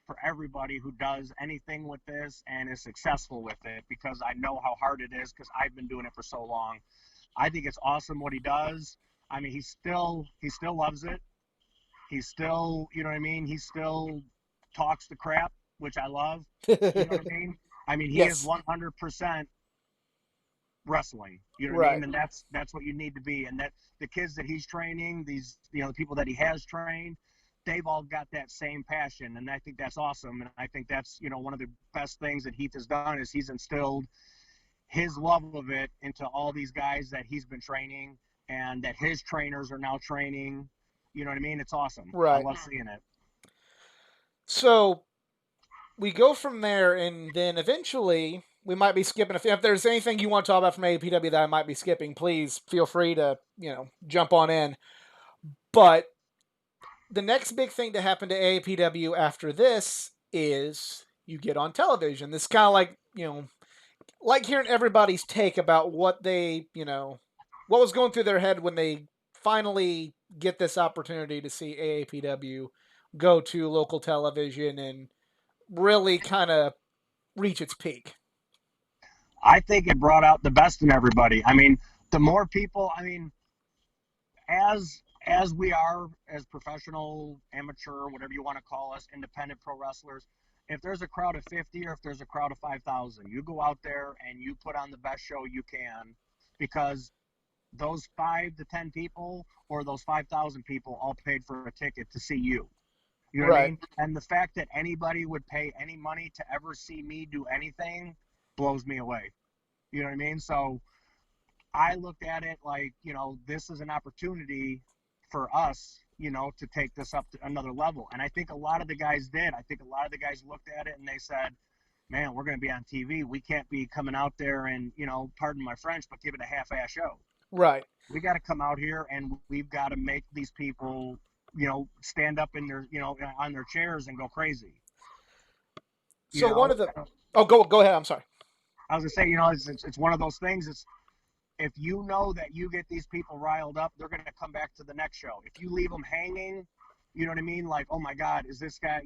[SPEAKER 2] for everybody who does anything with this and is successful with it, because I know how hard it is, because I've been doing it for so long. I think it's awesome what he does. I mean, he still loves it. He's still, you know what I mean? He still talks the crap, which I love. You know what I mean? I mean, he is
[SPEAKER 1] Yes.
[SPEAKER 2] 100% wrestling. You know what I
[SPEAKER 1] Right.
[SPEAKER 2] mean? And that's what you need to be. And that the kids that he's training, these, the people that he has trained, they've all got that same passion, and I think that's awesome. And I think that's, one of the best things that Heath has done is he's instilled his love of it into all these guys that he's been training and that his trainers are now training. You know what I mean? It's awesome. I
[SPEAKER 1] Right.
[SPEAKER 2] love seeing it.
[SPEAKER 1] So we go from there, and then eventually we might be skipping. If there's anything you want to talk about from AAPW that I might be skipping, please feel free to jump on in. But the next big thing to happen to AAPW after this is you get on television. This kind of like like hearing everybody's take about what they what was going through their head when they finally get this opportunity to see AAPW go to local television and really kind of reach its peak.
[SPEAKER 2] I think it brought out the best in everybody. I mean, the more people, I mean, as we are, as professional, amateur, whatever you want to call us, independent pro wrestlers, if there's a crowd of 50 or if there's a crowd of 5,000, you go out there and you put on the best show you can, because those 5 to 10 people or those 5,000 people all paid for a ticket to see you. You know what I
[SPEAKER 1] Right.
[SPEAKER 2] mean? And the fact that anybody would pay any money to ever see me do anything blows me away. You know what I mean? So I looked at it like, this is an opportunity for us, to take this up to another level. And I think a lot of the guys did. I think a lot of the guys looked at it and they said, man, we're going to be on TV. We can't be coming out there and, pardon my French, but give it a half-ass show.
[SPEAKER 1] Right.
[SPEAKER 2] We got to come out here and we've got to make these people, stand up in their, on their chairs and go crazy. You
[SPEAKER 1] So one
[SPEAKER 2] know,
[SPEAKER 1] of the oh go ahead. I'm sorry.
[SPEAKER 2] I was gonna say, it's one of those things. It's, if you know that you get these people riled up, they're going to come back to the next show. If you leave them hanging, you know what I mean? Like, oh my God, is this guy,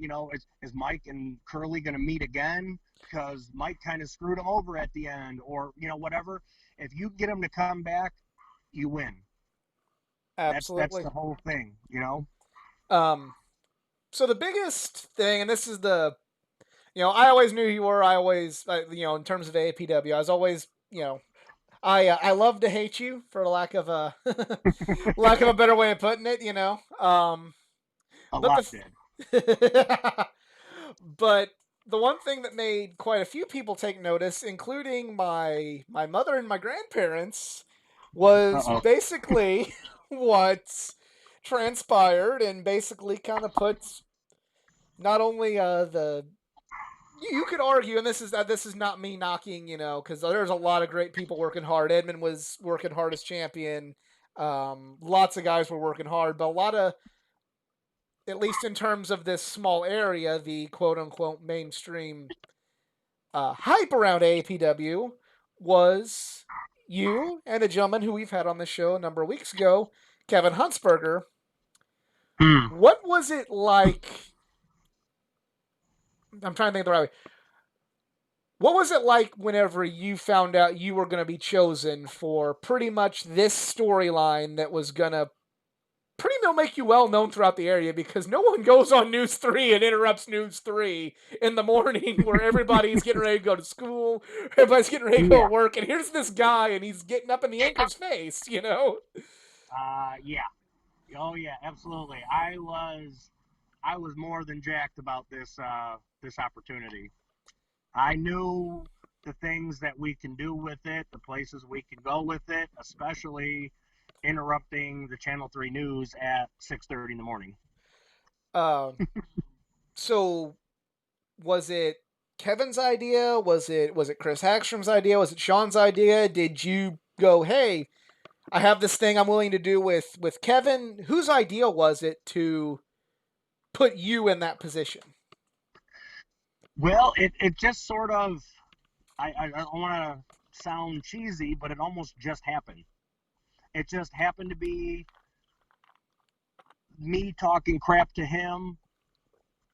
[SPEAKER 2] is Mike and Curly going to meet again? Because Mike kind of screwed him over at the end, or, whatever. If you get them to come back, you win. That's
[SPEAKER 1] Absolutely.
[SPEAKER 2] the whole thing.
[SPEAKER 1] Um. So the biggest thing, and this is I always knew you were. I always, in terms of APW, I was always, I love to hate you for lack of a lack of a better way of putting it.
[SPEAKER 2] A
[SPEAKER 1] But
[SPEAKER 2] lot did.
[SPEAKER 1] but the one thing that made quite a few people take notice, including my mother and my grandparents, was
[SPEAKER 2] Uh-oh.
[SPEAKER 1] basically what transpired and basically kind of puts not only the you could argue, and this is not me knocking, because there's a lot of great people working hard. Edmund was working hard as champion. Lots of guys were working hard, but a lot of, at least in terms of this small area, the quote unquote mainstream hype around AAPW was you and a gentleman who we've had on the show a number of weeks ago, Kevin Huntsberger.
[SPEAKER 2] Hmm.
[SPEAKER 1] What was it like? I'm trying to think of the right way. What was it like whenever you found out you were going to be chosen for pretty much this storyline that was going to pretty much make you well known throughout the area, because no one goes on News 3 and interrupts News 3 in the morning where everybody's getting ready to go to school, everybody's getting ready to go to
[SPEAKER 2] Yeah.
[SPEAKER 1] work, and here's this guy and he's getting up in the anchor's face.
[SPEAKER 2] Yeah. Oh yeah, absolutely. I was more than jacked about this opportunity. I knew the things that we can do with it, the places we can go with it, especially interrupting the Channel 3 news at 6:30 in the morning.
[SPEAKER 1] Um, so was it Kevin's idea? Was it Chris Hackstrom's idea? Was it Sean's idea? Did you go, hey, I have this thing I'm willing to do with Kevin? Whose idea was it to put you in that position?
[SPEAKER 2] Well, it just sort of I don't want to sound cheesy, but it almost just happened. It just happened to be me talking crap to him,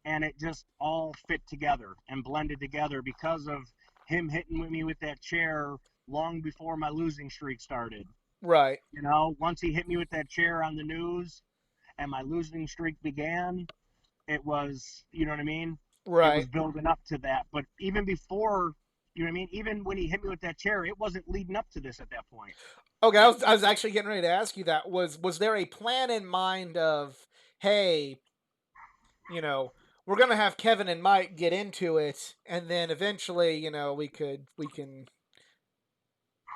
[SPEAKER 2] and it just all fit together and blended together because of him hitting me with that chair long before my losing streak started.
[SPEAKER 1] Right,
[SPEAKER 2] Once he hit me with that chair on the news and my losing streak began, it was, you know what I mean? It was
[SPEAKER 1] right.
[SPEAKER 2] building up to that. But even before, you know what I mean? Even when he hit me with that chair, it wasn't leading up to this at that point.
[SPEAKER 1] Okay, I was actually getting ready to ask you that. Was there a plan in mind of, hey, you know, we're gonna have Kevin and Mike get into it, and then eventually, we can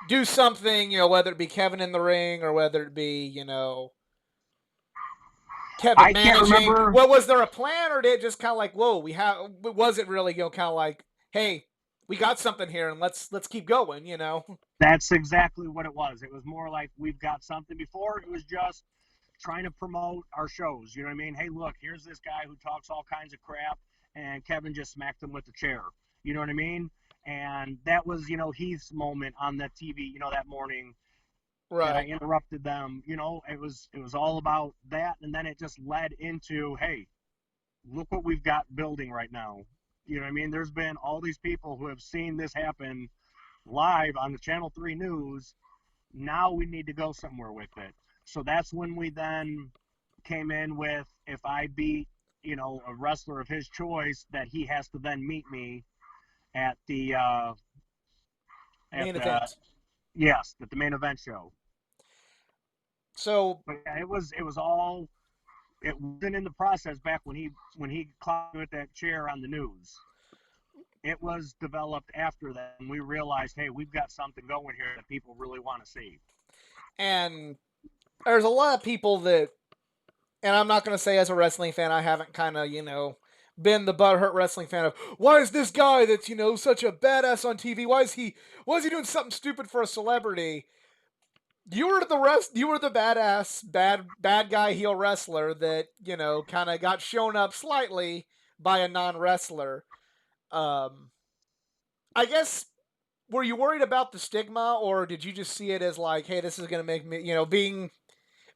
[SPEAKER 1] do something, whether it be Kevin in the ring or whether it be, Kevin
[SPEAKER 2] I can't
[SPEAKER 1] managing.
[SPEAKER 2] remember.
[SPEAKER 1] Well, was there a plan, or did it just kind of like, whoa, we have? Was it really, kind of like, hey, we got something here, and let's keep going.
[SPEAKER 2] That's exactly what it was. It was more like we've got something. Before, it was just trying to promote our shows. You know what I mean? Hey, look, here's this guy who talks all kinds of crap, and Kevin just smacked him with the chair. You know what I mean? And that was, Heath's moment on the TV, that morning that I
[SPEAKER 1] Right.
[SPEAKER 2] interrupted them. It was all about that, and then it just led into, hey, look what we've got building right now. You know what I mean? There's been all these people who have seen this happen live on the Channel 3 News. Now we need to go somewhere with it. So that's when we then came in with, if I beat, a wrestler of his choice, that he has to then meet me at
[SPEAKER 1] Main
[SPEAKER 2] the
[SPEAKER 1] event.
[SPEAKER 2] yes, at the main event show.
[SPEAKER 1] So
[SPEAKER 2] But yeah, it was all, it wasn't in the process back when he climbed with that chair on the news. It was developed after that, and we realized, hey, we've got something going here that people really want to see.
[SPEAKER 1] and there's a lot of people that, and I'm not going to say as a wrestling fan, I haven't kind of, been the butthurt wrestling fan of why is this guy that's such a badass on TV? Why is he doing something stupid for a celebrity? You were the badass bad guy heel wrestler that kind of got shown up slightly by a non wrestler. Um, I guess, were you worried about the stigma, or did you just see it as like, hey, this is going to make me,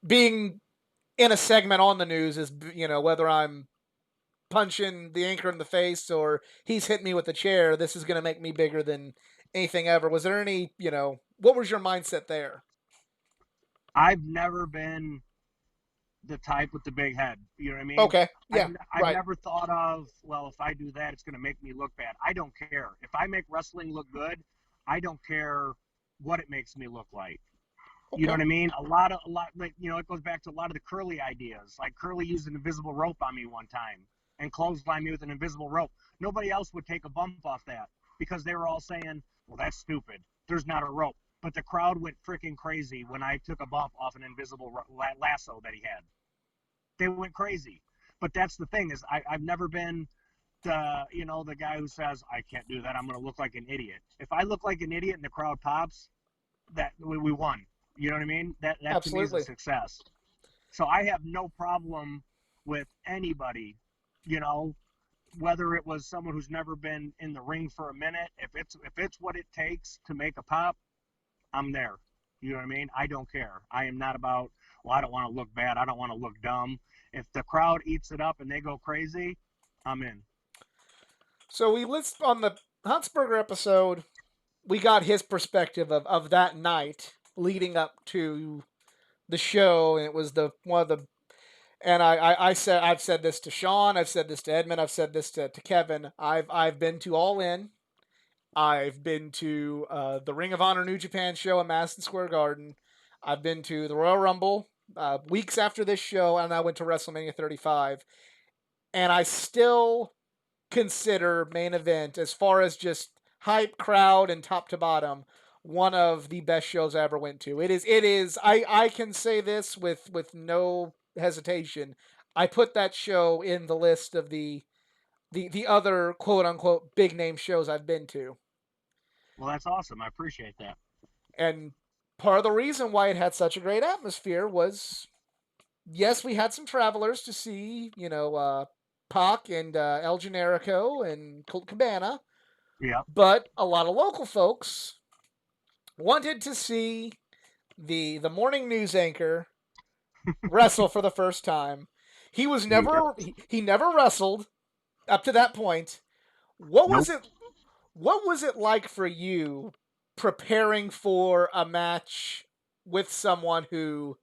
[SPEAKER 1] being in a segment on the news is, whether I'm punching the anchor in the face or he's hitting me with a chair, this is going to make me bigger than anything ever. Was there any, what was your mindset there?
[SPEAKER 2] I've never been the type with the big head. You know what I mean?
[SPEAKER 1] Okay,
[SPEAKER 2] I've,
[SPEAKER 1] yeah,
[SPEAKER 2] I've
[SPEAKER 1] right,
[SPEAKER 2] never thought of, well, if I do that, it's going to make me look bad. I don't care. If I make wrestling look good, I don't care what it makes me look like. You know
[SPEAKER 1] Okay.
[SPEAKER 2] what I mean? A lot, like, it goes back to a lot of the Curly ideas. Like Curly used an invisible rope on me one time and clotheslined me with an invisible rope. Nobody else would take a bump off that because they were all saying, well, that's stupid. There's not a rope. But the crowd went freaking crazy when I took a bump off an invisible lasso that he had. They went crazy. But that's the thing is I've never been the guy who says I can't do that. I'm going to look like an idiot. If I look like an idiot and the crowd pops, that we won. You know what I mean? That to me is a
[SPEAKER 1] Absolutely.
[SPEAKER 2] success. So I have no problem with anybody, you know, whether it was someone who's never been in the ring for a minute. If it's what it takes to make a pop, I'm there. You know what I mean? I don't care. I am not about, well, I don't want to look bad. I don't want to look dumb. If the crowd eats it up and they go crazy, I'm in.
[SPEAKER 1] So we list on the Huntsberger episode, we got his perspective of that night leading up to the show, and it was the one of the. And I said I've said this to Sean, I've said this to Edmund, I've said this to Kevin. I've been to All In. I've been to the Ring of Honor New Japan show in Madison Square Garden. I've been to the Royal Rumble weeks after this show, and I went to WrestleMania 35. And I still consider main event, as far as just hype, crowd, and top to bottom, one of the best shows I ever went to. It is. I can say this with no hesitation. I put that show in the list of the other quote unquote big name shows I've been to.
[SPEAKER 2] Well, that's awesome. I appreciate that.
[SPEAKER 1] And part of the reason why it had such a great atmosphere was, yes, we had some travelers to see, Pac and El Generico and Colt Cabana,
[SPEAKER 2] Yeah.
[SPEAKER 1] but a lot of local folks wanted to see the morning news anchor wrestle for the first time. He was
[SPEAKER 2] Yep.
[SPEAKER 1] never he never wrestled up to that point. What was
[SPEAKER 2] Nope.
[SPEAKER 1] it what was it like for you preparing for a match with someone who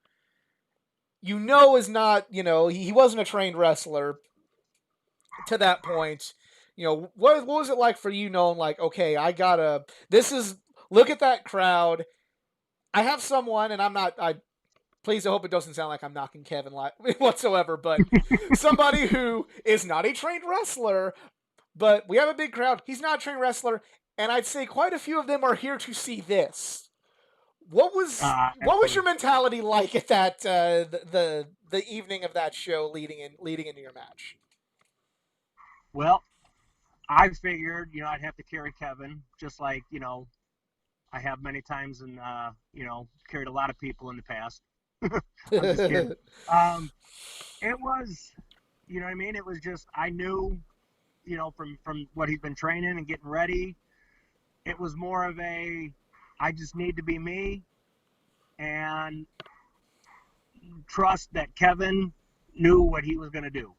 [SPEAKER 1] is not, he wasn't a trained wrestler to that point? What was it like for you knowing, like, okay, this is, look at that crowd. I have someone, and please, I hope it doesn't sound like I'm knocking Kevin whatsoever, but somebody who is not a trained wrestler, but we have a big crowd. He's not a trained wrestler, and I'd say quite a few of them are here to see this. What was your
[SPEAKER 2] Absolutely.
[SPEAKER 1] mentality like at that the evening of that show leading into your match?
[SPEAKER 2] Well, I figured, I'd have to carry Kevin, just like, I have many times and, carried a lot of people in the past. I'm just kidding. Um, it was, you know what I mean? It was just, I knew, from what he's been training and getting ready, it was more of I just need to be me and trust that Kevin knew what he was going to do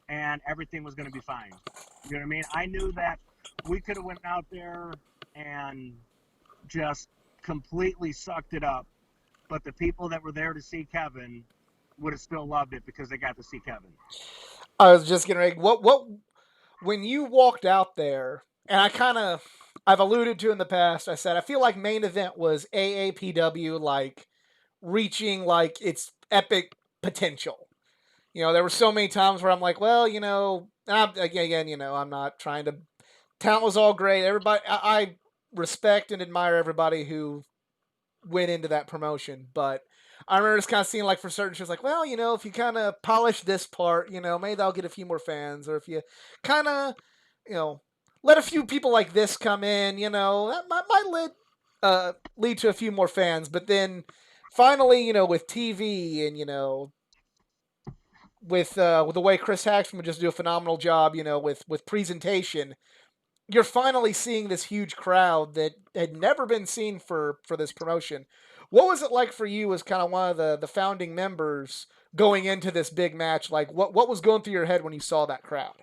[SPEAKER 2] and everything was going to be fine. You know what I mean? I knew that we could have went out there and just completely sucked it up, but the people that were there to see Kevin would have still loved it because they got to see Kevin.
[SPEAKER 1] I was just getting ready. What when you walked out there, and I've alluded to in the past. I said I feel like main event was AAPW, like reaching like its epic potential. There were so many times where I'm like, well, again, I'm not trying to. Talent was all great. Everybody, I respect and admire everybody who went into that promotion, but I remember just kind of seeing, like, for certain shows, like, well, if you kind of polish this part, maybe that'll get a few more fans, or if you kind of, you know, let a few people like this come in, that might lead to a few more fans. But then finally, with TV and with the way Chris Hackman would just do a phenomenal job, with presentation, you're finally seeing this huge crowd that had never been seen for this promotion. What was it like for you as kind of one of the founding members going into this big match? Like, what was going through your head when you saw that crowd?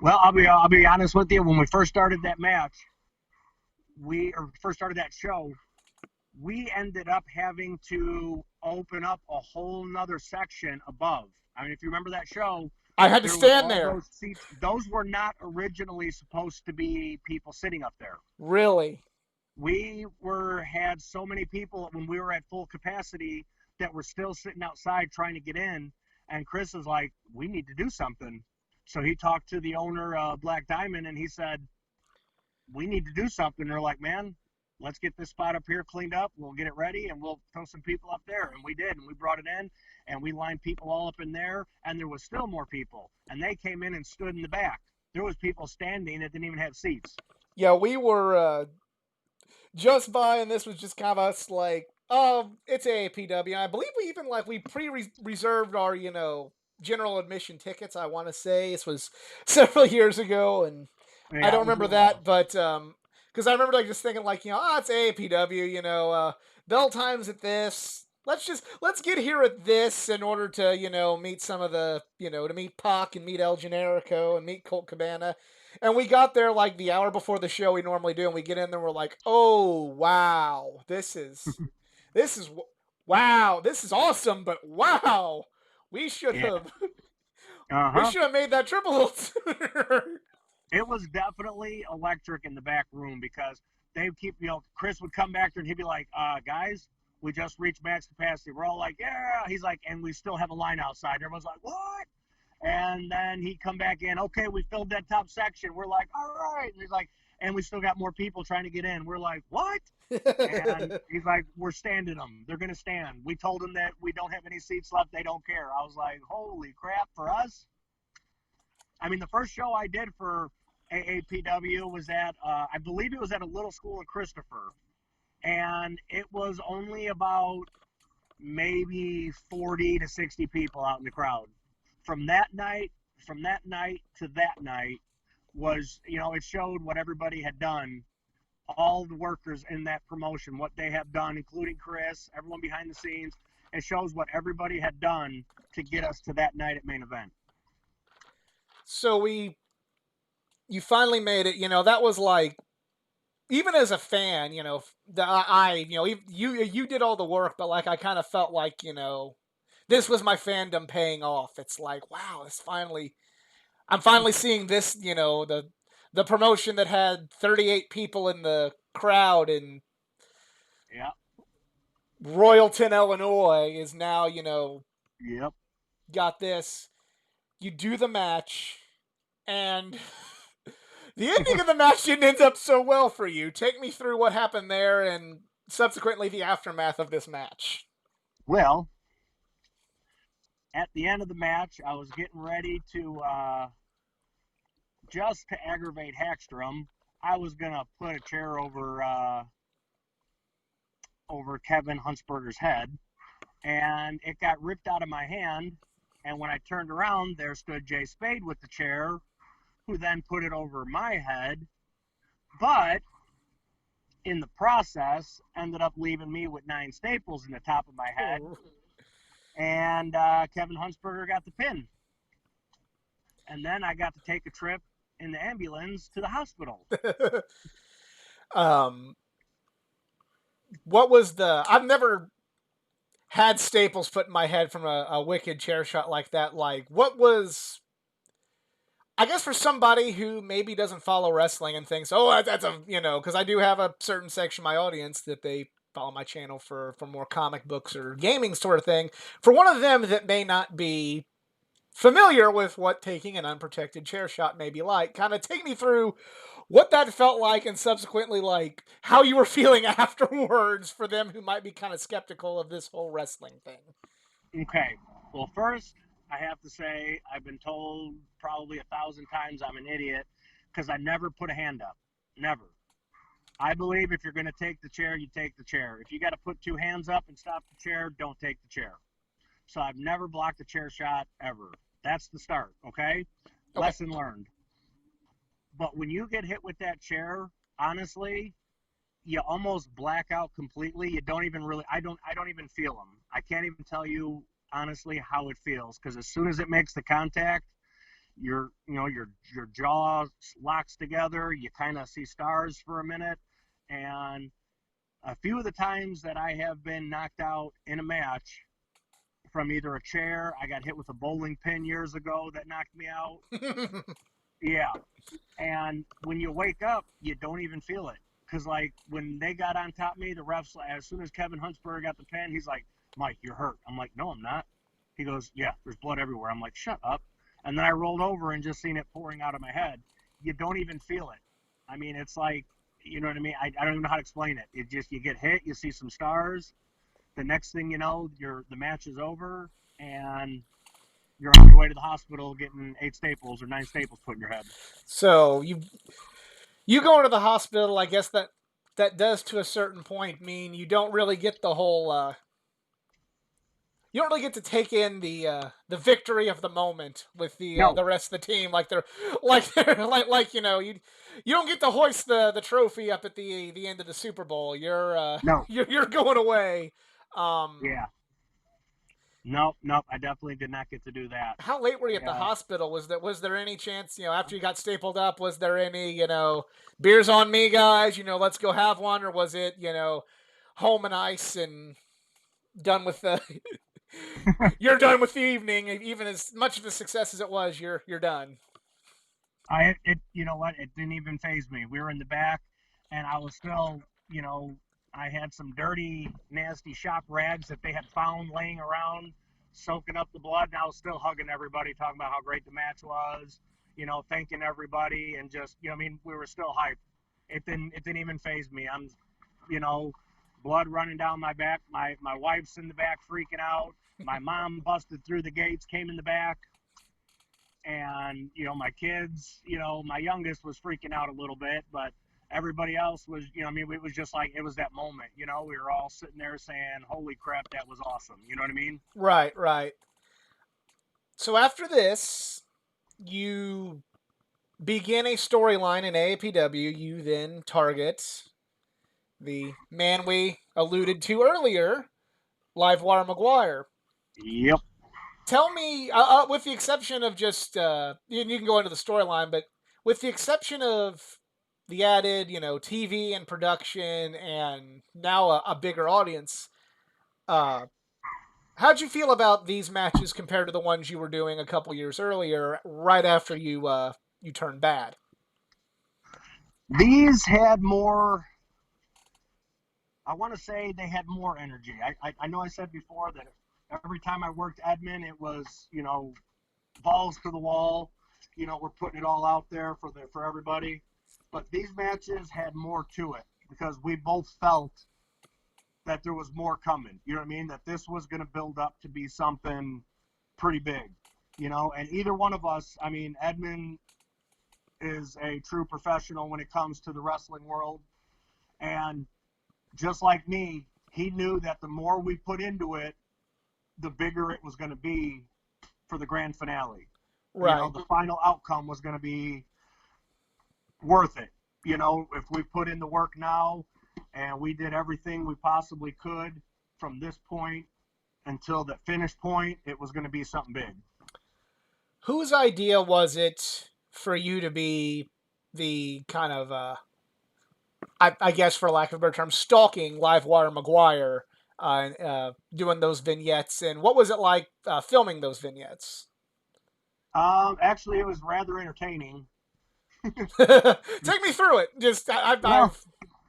[SPEAKER 2] Well, I'll be honest with you. When we first started that match, first started that show, we ended up having to open up a whole nother section above. I mean, if you remember that show,
[SPEAKER 1] I had to
[SPEAKER 2] there was
[SPEAKER 1] stand
[SPEAKER 2] all
[SPEAKER 1] there.
[SPEAKER 2] those seats. Those were not originally supposed to be people sitting up there.
[SPEAKER 1] Really?
[SPEAKER 2] We were had so many people when we were at full capacity that were still sitting outside trying to get in. And Chris was like, "We need to do something." So he talked to the owner of Black Diamond, and he said, "We need to do something." They're like, "Man, let's get this spot up here cleaned up. We'll get it ready, and we'll throw some people up there." And we did, and we brought it in, and we lined people all up in there, and there was still more people, and they came in and stood in the back. There was people standing that didn't even have seats.
[SPEAKER 1] Yeah, we were just by, and this was just kind of us like, oh, it's AAPW. And I believe we even like we pre-reserved our general admission tickets. I want to say this was several years ago, and I
[SPEAKER 2] Yeah,
[SPEAKER 1] don't
[SPEAKER 2] it was a
[SPEAKER 1] remember
[SPEAKER 2] little while.
[SPEAKER 1] that, but because I remember like just thinking like oh, it's AAPW, bell times at this. Let's get here at this in order to meet some of the to meet Pac and meet El Generico and meet Colt Cabana, and we got there like the hour before the show we normally do, and we get in there, we're like, oh wow, this is wow, this is awesome, but wow, we should
[SPEAKER 2] Yeah.
[SPEAKER 1] have
[SPEAKER 2] Uh
[SPEAKER 1] we
[SPEAKER 2] huh.
[SPEAKER 1] should have made that trip a little sooner.
[SPEAKER 2] It was definitely electric in the back room because they keep, Chris would come back there and he'd be like, guys, we just reached max capacity. We're all like, yeah. He's like, and we still have a line outside. Everyone's like, what? And then he'd come back in, okay, we filled that top section. We're like, all right. And he's like, and we still got more people trying to get in. We're like, what? And he's like, we're standing them. They're going to stand. We told them that we don't have any seats left. They don't care. I was like, holy crap, for us. I mean, the first show I did for AAPW was at, I believe it was at a little school in Christopher. And it was only about maybe 40 to 60 people out in the crowd. From that night, from that night to that night was, it showed what everybody had done, all the workers in that promotion, what they have done, including Chris, everyone behind the scenes. It shows what everybody had done to get us to that night at main event.
[SPEAKER 1] So you finally made it. That was like even as a fan, you did all the work, but like I kind of felt like this was my fandom paying off. It's like wow, I'm finally seeing this. The promotion that had 38 people in the crowd in
[SPEAKER 2] Yeah.
[SPEAKER 1] Royalton, Illinois, is now
[SPEAKER 2] Yep.
[SPEAKER 1] got this. You do the match, and the ending of the match didn't end up so well for you. Take me through what happened there and subsequently the aftermath of this match.
[SPEAKER 2] Well, at the end of the match, I was getting ready to just to aggravate Hackstrom. I was gonna put a chair over Kevin Huntsberger's head, and it got ripped out of my hand. And when I turned around, there stood Jay Spade with the chair, who then put it over my head. But in the process, ended up leaving me with 9 staples in the top of my head.
[SPEAKER 1] Oh.
[SPEAKER 2] And Kevin Huntsberger got the pin. And then I got to take a trip in the ambulance to the hospital.
[SPEAKER 1] um, what was the? I've never had staples put in my head from a wicked chair shot like that. Like, what was? I guess for somebody who maybe doesn't follow wrestling and thinks, oh, that's a because I do have a certain section of my audience that they follow my channel for more comic books or gaming sort of thing. For one of them that may not be familiar with what taking an unprotected chair shot may be like, kind of take me through what that felt like and subsequently like how you were feeling afterwards for them who might be kind of skeptical of this whole wrestling thing.
[SPEAKER 2] Okay. Well, first, I have to say I've been told probably 1,000 times I'm an idiot because I never put a hand up. Never. I believe if you're going to take the chair, you take the chair. If you got to put 2 hands up and stop the chair, don't take the chair. So I've never blocked a chair shot ever. That's the start, okay?
[SPEAKER 1] Okay.
[SPEAKER 2] Lesson learned. But when you get hit with that chair, honestly, you almost black out completely. You don't even really I don't even feel them. I can't even tell you honestly how it feels because as soon as it makes the contact, your jaw locks together, you kind of see stars for a minute, and a few of the times that I have been knocked out in a match from either a chair, I got hit with a bowling pin years ago that knocked me out. Yeah. And when you wake up, you don't even feel it because like when they got on top of me, the refs, as soon as Kevin Huntsberger got the pin, he's like, Mike, you're hurt. I'm like, no, I'm not. He goes, yeah, there's blood everywhere. I'm like, shut up. And then I rolled over and just seen it pouring out of my head. You don't even feel it. I mean, it's like, you know what I mean? I don't even know how to explain it. It just, you get hit, you see some stars. The next thing you know, the match is over, and you're on your way to the hospital getting 8 staples or 9 staples put in your head.
[SPEAKER 1] So you going to the hospital, I guess that does to a certain point mean you don't really get the whole you don't really get to take in the victory of the moment with
[SPEAKER 2] No,
[SPEAKER 1] the rest of the team like you don't get to hoist the trophy up at the end of the Super Bowl. You're
[SPEAKER 2] no,
[SPEAKER 1] you're going away. Um,
[SPEAKER 2] yeah, nope, nope. I definitely did not get to do that.
[SPEAKER 1] how late were you at the
[SPEAKER 2] Yeah,
[SPEAKER 1] hospital? Was there any chance, after you got stapled up, was there any, beers on me, guys, let's go have one, or was it, home and ice and done with the you're done with the evening, even as much of a success as it was, you're done.
[SPEAKER 2] you know what? It didn't even phase me. We were in the back, and I was still, you know, I had some dirty, nasty shop rags that they had found laying around, soaking up the blood, and I was still hugging everybody, talking about how great the match was, thanking everybody, and just, I mean, we were still hyped. It didn't even phase me. I'm, you know, blood running down my back. My wife's in the back freaking out. My mom busted through the gates, came in the back, and my kids, my youngest was freaking out a little bit, but everybody else was, I mean, it was just like it was that moment. We were all sitting there saying, "Holy crap, that was awesome!" You know what I mean?
[SPEAKER 1] Right, right. So after this, you begin a storyline in AAPW. You then target the man we alluded to earlier, Livewire McGuire.
[SPEAKER 2] Yep.
[SPEAKER 1] Tell me, with the exception of just, you can go into the storyline, but with the exception of the added, TV and production and now a bigger audience, uh, how'd you feel about these matches compared to the ones you were doing a couple years earlier, right after you turned bad?
[SPEAKER 2] These had more. I want to say they had more energy. I know I said before that every time I worked admin, it was balls to the wall. We're putting it all out there for everybody. But these matches had more to it because we both felt that there was more coming. You know what I mean? That this was going to build up to be something pretty big. And either one of us, I mean, Edmund is a true professional when it comes to the wrestling world. And just like me, he knew that the more we put into it, the bigger it was going to be for the grand finale.
[SPEAKER 1] Right.
[SPEAKER 2] The final outcome was going to be worth it. If we put in the work now and we did everything we possibly could from this point until the finish point, it was going to be something big.
[SPEAKER 1] Whose idea was it for you to be the kind of, I guess for lack of a better term, stalking Livewire McGuire, doing those vignettes, and what was it like filming those vignettes?
[SPEAKER 2] Actually, it was rather entertaining.
[SPEAKER 1] Take me through it. Just
[SPEAKER 2] Well,
[SPEAKER 1] I've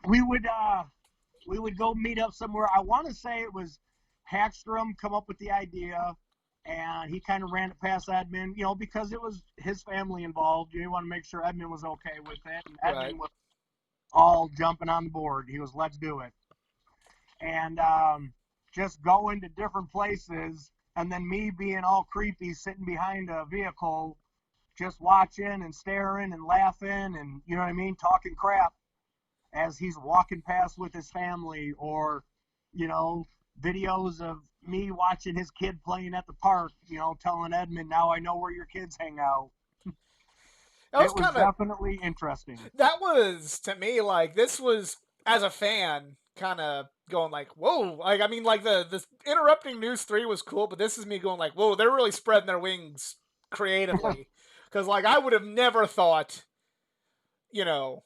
[SPEAKER 2] we would go meet up somewhere. I want to say it was Hackstrom come up with the idea, and he kind of ran it past Edmund, because it was his family involved. You want to make sure Edmund was okay with it, and
[SPEAKER 1] right.
[SPEAKER 2] Edmund was all jumping on the board. He was, let's do it. And just going to different places, and then me being all creepy, sitting behind a vehicle, just watching and staring and laughing, and you know what I mean, talking crap as he's walking past with his family, or you know videos of me watching his kid playing at the park, telling Edmund, now I know where your kids hang out.
[SPEAKER 1] That was
[SPEAKER 2] It was
[SPEAKER 1] kind of
[SPEAKER 2] definitely interesting.
[SPEAKER 1] that was to me like this was as a fan kind of going like whoa, like I mean like the interrupting news 3 was cool, but this is me going like whoa, they're really spreading their wings creatively, because like I would have never thought, you know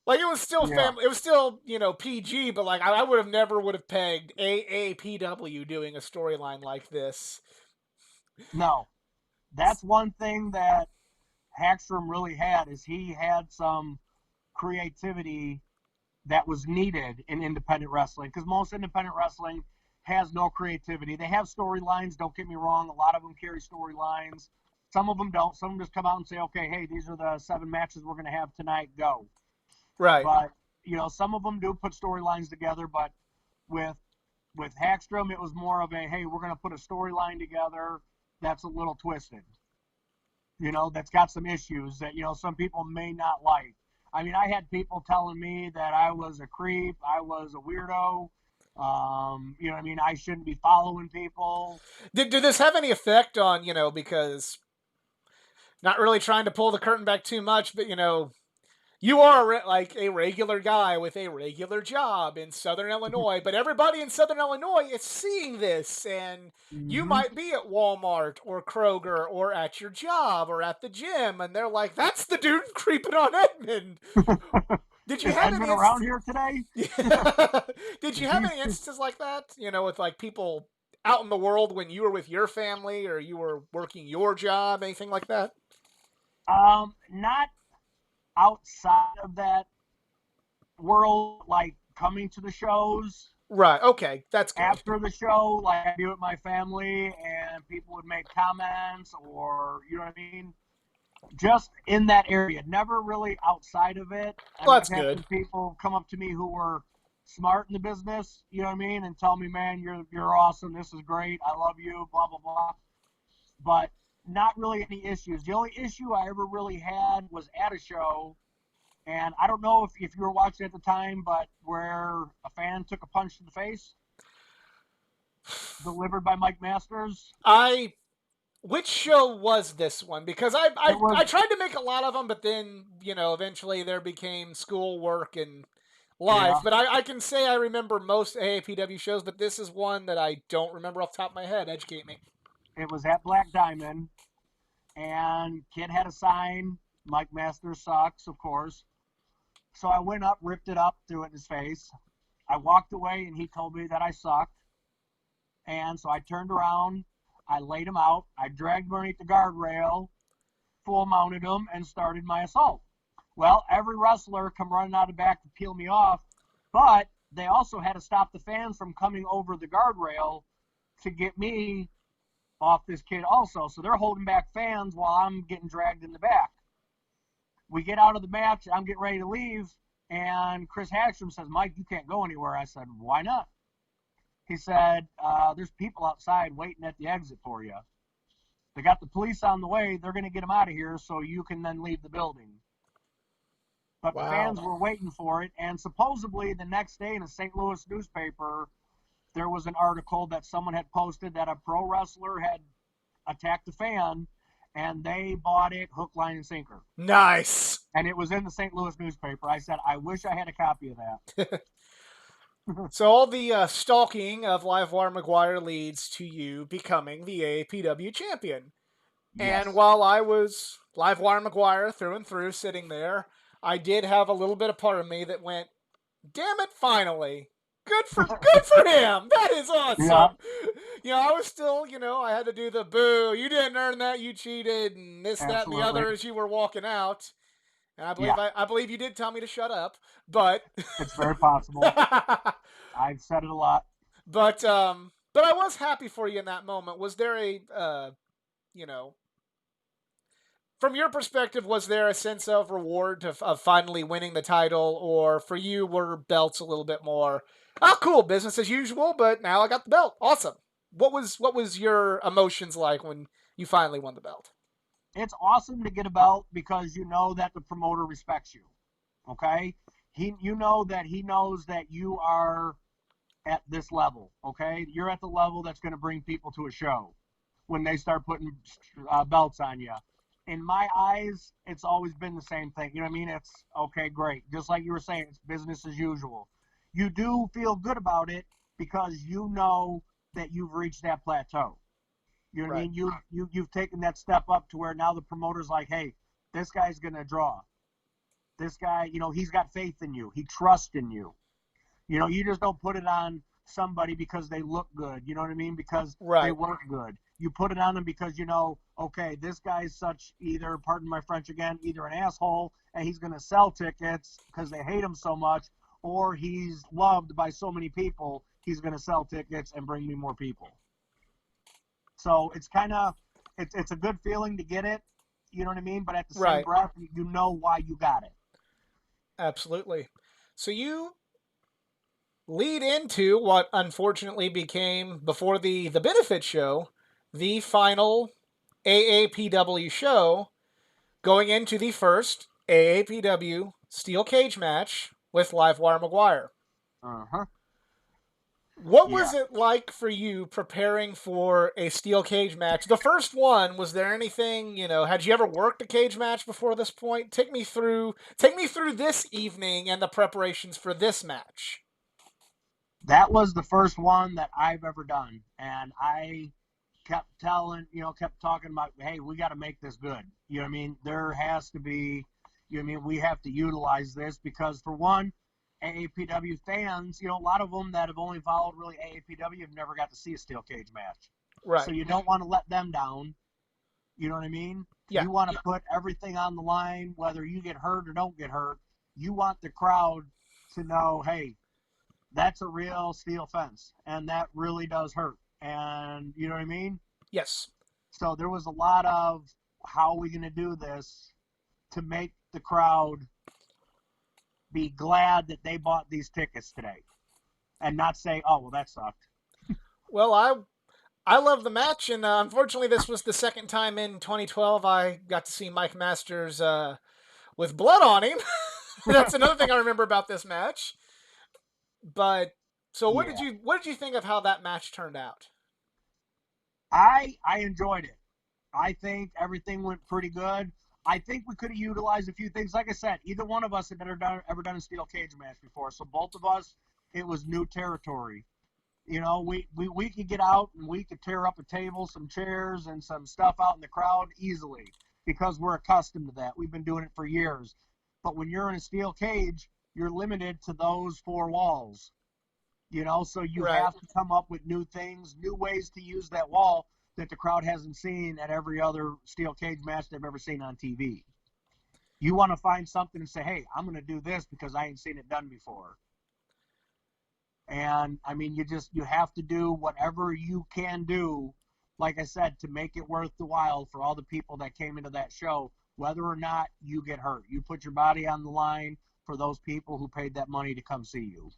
[SPEAKER 1] like it was still
[SPEAKER 2] Yeah.
[SPEAKER 1] family, it was still PG, but like I would have never would have pegged AAPW doing a storyline like this.
[SPEAKER 2] No, that's one thing that Hackstrom really had, is he had some creativity that was needed in independent wrestling, because most independent wrestling has no creativity. They have storylines, don't get me wrong. A lot of them carry storylines. Some of them don't. Some of them just come out and say, okay, hey, these are the 7 matches we're going to have tonight, go.
[SPEAKER 1] Right.
[SPEAKER 2] But, some of them do put storylines together, but with Hackstrom, it was more of a, hey, we're going to put a storyline together that's a little twisted, that's got some issues that, some people may not like. I mean, I had people telling me that I was a creep, I was a weirdo. I shouldn't be following people.
[SPEAKER 1] Did this have any effect on, because not really trying to pull the curtain back too much, but you are like a regular guy with a regular job in Southern Illinois, but everybody in Southern Illinois is seeing this, and you
[SPEAKER 2] Mm-hmm.
[SPEAKER 1] might be at Walmart or Kroger or at your job or at the gym, and they're like, "That's the dude creeping on Edmund." Did you
[SPEAKER 2] Is
[SPEAKER 1] have any
[SPEAKER 2] Edmund around
[SPEAKER 1] instances?
[SPEAKER 2] here today?
[SPEAKER 1] Did you
[SPEAKER 2] Is
[SPEAKER 1] have
[SPEAKER 2] he?
[SPEAKER 1] any instances like that? With like people out in the world when you were with your family or you were working your job, anything like that?
[SPEAKER 2] Not outside of that world, like coming to the shows
[SPEAKER 1] Right. Okay, that's good.
[SPEAKER 2] after the show, like I do with my family, and people would make comments, or you know what I mean. Just in that area, never really outside of it. I
[SPEAKER 1] Well,
[SPEAKER 2] mean,
[SPEAKER 1] that's
[SPEAKER 2] I've had
[SPEAKER 1] good.
[SPEAKER 2] some people come up to me who were smart in the business, you know what I mean, and tell me, man, you're awesome. This is great. I love you. Blah blah blah. But not really any issues. The only issue I ever really had was at a show, and I don't know if you were watching at the time, but where a fan took a punch to the face delivered by Mike Masters.
[SPEAKER 1] I Which show was this one? Because I
[SPEAKER 2] It
[SPEAKER 1] I,
[SPEAKER 2] was,
[SPEAKER 1] I tried to make a lot of them, but then eventually there became school work and life.
[SPEAKER 2] yeah,
[SPEAKER 1] But I can say I remember most AAPW shows, but this is one that I don't remember off the top of my head. Educate me.
[SPEAKER 2] it was at Black Diamond, and kid had a sign, Mike Masters sucks, of course. So I went up, ripped it up, threw it in his face. I walked away, and he told me that I sucked. And so I turned around, I laid him out, I dragged him underneath the guardrail, full mounted him, and started my assault. Well, every wrestler come running out of the back to peel me off, but they also had to stop the fans from coming over the guardrail to get me off this kid also. So they're holding back fans while I'm getting dragged in the back. We get out of the match, I'm getting ready to leave, and Chris Hackstrom says, Mike, you can't go anywhere. I said, why not? He said, there's people outside waiting at the exit for you. They got the police on the way. They're going to get them out of here so you can then leave the building. But the
[SPEAKER 1] Wow.
[SPEAKER 2] fans were waiting for it. And supposedly the next day in a St. Louis newspaper, there was an article that someone had posted that a pro wrestler had attacked a fan, and they bought it hook, line, and sinker.
[SPEAKER 1] Nice.
[SPEAKER 2] And it was in the St. Louis newspaper. I said, I wish I had a copy of that.
[SPEAKER 1] So all the stalking of Livewire McGuire leads to you becoming the AAPW champion. And
[SPEAKER 2] Yes.
[SPEAKER 1] while I was Livewire McGuire through and through sitting there, I did have a little bit of part of me that went, damn it, finally. Good for him. That is
[SPEAKER 2] Yeah,
[SPEAKER 1] awesome. I was still, I had to do the boo, you didn't earn that, you cheated, and this, that, and the
[SPEAKER 2] absolutely.
[SPEAKER 1] other as you were walking out. And
[SPEAKER 2] Yeah,
[SPEAKER 1] I believe you did tell me to shut up, but
[SPEAKER 2] it's very possible. I've said it a lot.
[SPEAKER 1] but I was happy for you in that moment. Was there a you know, from your perspective, was there a sense of reward of finally winning the title, or for you were belts a little bit more? Oh, cool, business as usual, but now I got the belt. Awesome. What was your emotions like when you finally won the belt?
[SPEAKER 2] It's awesome to get a belt because you know that the promoter respects you. Okay, you know that he knows that you are at this level. Okay, you're at the level that's going to bring people to a show when they start putting belts on you. In my eyes, it's always been the same thing. You know what I mean? It's okay, great. Just like you were saying, it's business as usual. You do feel good about it because you know that you've reached that plateau. You know what I
[SPEAKER 1] Right.
[SPEAKER 2] mean? You've taken that step up to where now the promoter's like, hey, this guy's gonna draw. This guy, he's got faith in you. He trusts in you. You just don't put it on somebody because they look good. You know what I mean? Because they
[SPEAKER 1] Right.
[SPEAKER 2] work good. You put it on them because you know, okay, this guy's such either, pardon my French again, either an asshole and he's going to sell tickets because they hate him so much, or he's loved by so many people, he's going to sell tickets and bring me more people. So it's kind of it's a good feeling to get it, you know what I mean? But at the same
[SPEAKER 1] Right.
[SPEAKER 2] breath, you know why you got it.
[SPEAKER 1] Absolutely. So you lead into what unfortunately became, before the benefit show, the final AAPW show, going into the first AAPW steel cage match with Livewire McGuire.
[SPEAKER 2] Uh huh.
[SPEAKER 1] What
[SPEAKER 2] Yeah.
[SPEAKER 1] was it like for you preparing for a steel cage match? The first one, was there anything, had you ever worked a cage match before this point? Take me through this evening and the preparations for this match.
[SPEAKER 2] That was the first one that I've ever done, and I kept telling, kept talking about, hey, we got to make this good. You know what I mean? There has to be, you know what I mean? We have to utilize this because, for one, AAPW fans, a lot of them that have only followed really AAPW have never got to see a steel cage match. So
[SPEAKER 1] Right.
[SPEAKER 2] you don't want to let them down. You know what I mean?
[SPEAKER 1] Yeah.
[SPEAKER 2] You want to put everything on the line, whether you get hurt or don't get hurt. You want the crowd to know, hey, that's a real steel fence, and that really does hurt. And you know what I mean?
[SPEAKER 1] Yes.
[SPEAKER 2] So there was a lot of how are we going to do this to make the crowd be glad that they bought these tickets today and not say, oh, well, that sucked.
[SPEAKER 1] Well, I love the match, and unfortunately, this was the second time in 2012 I got to see Mike Masters with blood on him. That's another thing I remember about this match. But so, what did
[SPEAKER 2] Yeah.
[SPEAKER 1] you think of how that match turned out?
[SPEAKER 2] I enjoyed it. I think everything went pretty good. I think we could have utilized a few things. Like I said, either one of us had ever done a steel cage match before. So both of us, it was new territory. We could get out and we could tear up a table, some chairs, and some stuff out in the crowd easily because we're accustomed to that. We've been doing it for years. But when you're in a steel cage, you're limited to those four walls. So you
[SPEAKER 1] Right.
[SPEAKER 2] have to come up with new things, new ways to use that wall that the crowd hasn't seen at every other steel cage match they've ever seen on TV. You want to find something and say, hey, I'm going to do this because I ain't seen it done before. And I mean, you have to do whatever you can do, like I said, to make it worth the while for all the people that came into that show, whether or not you get hurt. You put your body on the line for those people who paid that money to come see you.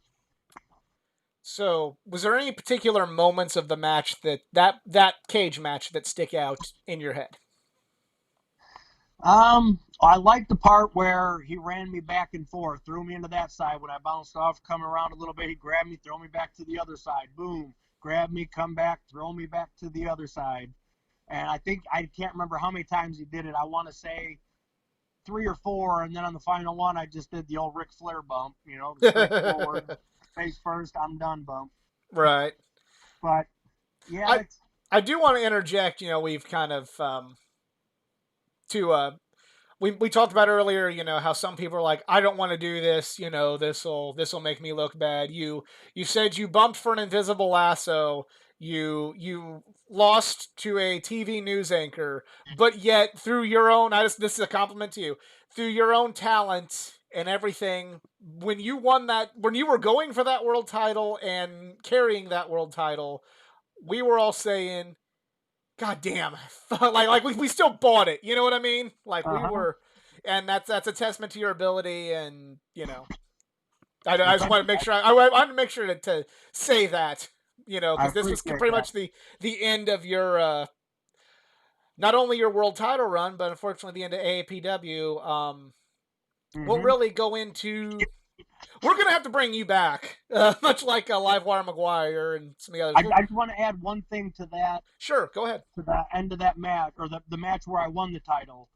[SPEAKER 1] So, was there any particular moments of the match that cage match that stick out in your head?
[SPEAKER 2] I like the part where he ran me back and forth, threw me into that side. When I bounced off, come around a little bit, he grabbed me, throw me back to the other side. Boom, grab me, come back, throw me back to the other side. And I think I can't remember how many times he did it. I want to say three or four, and then on the final one, I just did the old Ric Flair bump, the straight forward, face first, I'm done bump.
[SPEAKER 1] Right.
[SPEAKER 2] But yeah,
[SPEAKER 1] I I do want to interject. We've kind of to we talked about earlier, how some people are like, I don't want to do this, this'll make me look bad. You said you bumped for an invisible lasso. You lost to a TV news anchor, but yet through your own, this is a compliment to you, through your own talent and everything, when you were going for that world title and carrying that world title, we were all saying, God damn, like we still bought it. You know what I mean? Like we
[SPEAKER 2] uh-huh.
[SPEAKER 1] were, and that's a testament to your ability. And I just want to make sure I want to make sure to say that,
[SPEAKER 2] I
[SPEAKER 1] because this was
[SPEAKER 2] appreciate
[SPEAKER 1] pretty
[SPEAKER 2] that.
[SPEAKER 1] much the end of your not only your world title run, but unfortunately the end of AAPW. We'll
[SPEAKER 2] Hmm.
[SPEAKER 1] really go into. We're gonna have to bring you back, much like Livewire McGuire and some of the others.
[SPEAKER 2] I just want to add one thing
[SPEAKER 1] Sure, go ahead.
[SPEAKER 2] to the end of that match, or the match where I won the title.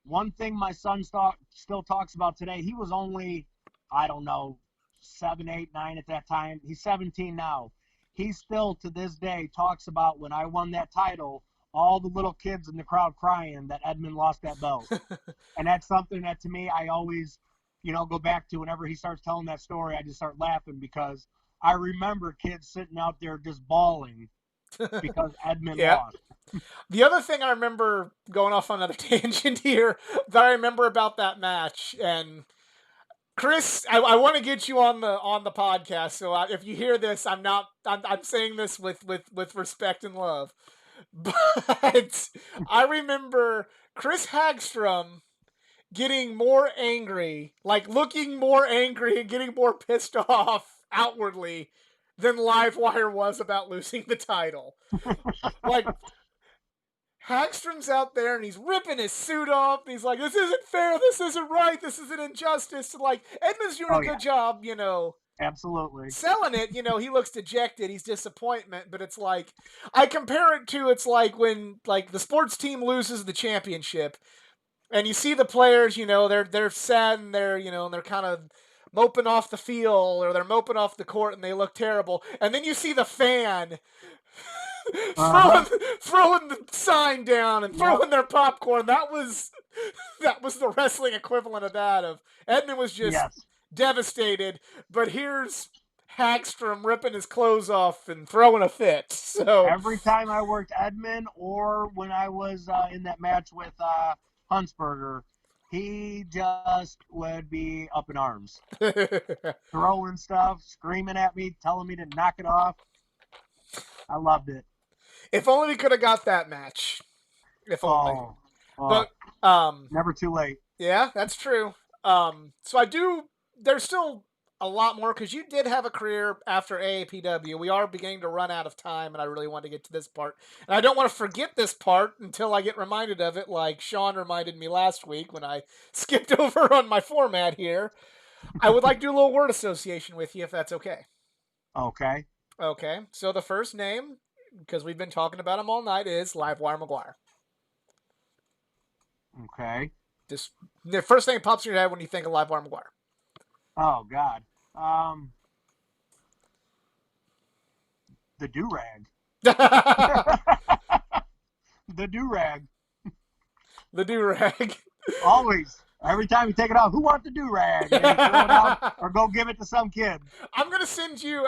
[SPEAKER 2] One thing my son still talks about today. He was only, I don't know, 7, 8, 9 at that time. He's 17 now. He still to this day talks about when I won that title, all the little kids in the crowd crying that Edmund lost that belt. And that's something that to me I always, go back to whenever he starts telling that story. I just start laughing because I remember kids sitting out there just bawling because Edmund
[SPEAKER 1] Yeah.
[SPEAKER 2] lost.
[SPEAKER 1] The other thing I remember, going off on another tangent here, that I remember about that match, and Chris, I want to get you on the podcast. So if you hear this, I'm saying this with respect and love. But I remember Chris Hagstrom getting more angry, like looking more angry and getting more pissed off outwardly than Livewire was about losing the title. Like, Hagstrom's out there and he's ripping his suit off. And he's like, "This isn't fair. This isn't right. This is an injustice." And like, Edmund's doing
[SPEAKER 2] Oh
[SPEAKER 1] a
[SPEAKER 2] yeah,
[SPEAKER 1] good job,
[SPEAKER 2] absolutely.
[SPEAKER 1] selling it. He looks dejected. He's disappointment. But it's like, I compare it to, it's like when like the sports team loses the championship, and you see the players. They're sad and they're kind of moping off the field, or they're moping off the court, and they look terrible. And then you see the fan
[SPEAKER 2] Uh-huh.
[SPEAKER 1] throwing the sign down and
[SPEAKER 2] Yep.
[SPEAKER 1] throwing their popcorn. That was the wrestling equivalent of that. Of Edmund was just
[SPEAKER 2] Yes.
[SPEAKER 1] devastated, but here's Hagstrom ripping his clothes off and throwing a fit. So
[SPEAKER 2] Every time I worked Edmund, or when I was in that match with Huntsberger, he just would be up in arms, throwing stuff, screaming at me, telling me to knock it off. I loved it.
[SPEAKER 1] if only we could have got that match. If only.
[SPEAKER 2] Oh, oh,
[SPEAKER 1] But
[SPEAKER 2] never too late.
[SPEAKER 1] yeah, that's true. So I do. There's still a lot more, because you did have a career after AAPW. We are beginning to run out of time, and I really want to get to this part. And I don't want to forget this part until I get reminded of it, like Sean reminded me last week when I skipped over on my format here. I would like to do a little word association with you, if that's okay.
[SPEAKER 2] Okay.
[SPEAKER 1] Okay, so the first name, because we've been talking about him all night, is Livewire McGuire.
[SPEAKER 2] Okay.
[SPEAKER 1] Just the first thing that pops in your head when you think of Livewire McGuire.
[SPEAKER 2] Oh God. The do rag. The do rag.
[SPEAKER 1] The do rag.
[SPEAKER 2] Always. Every time you take it off, who wants the do rag? And you throw it out or go give it to some kid.
[SPEAKER 1] I'm gonna send you.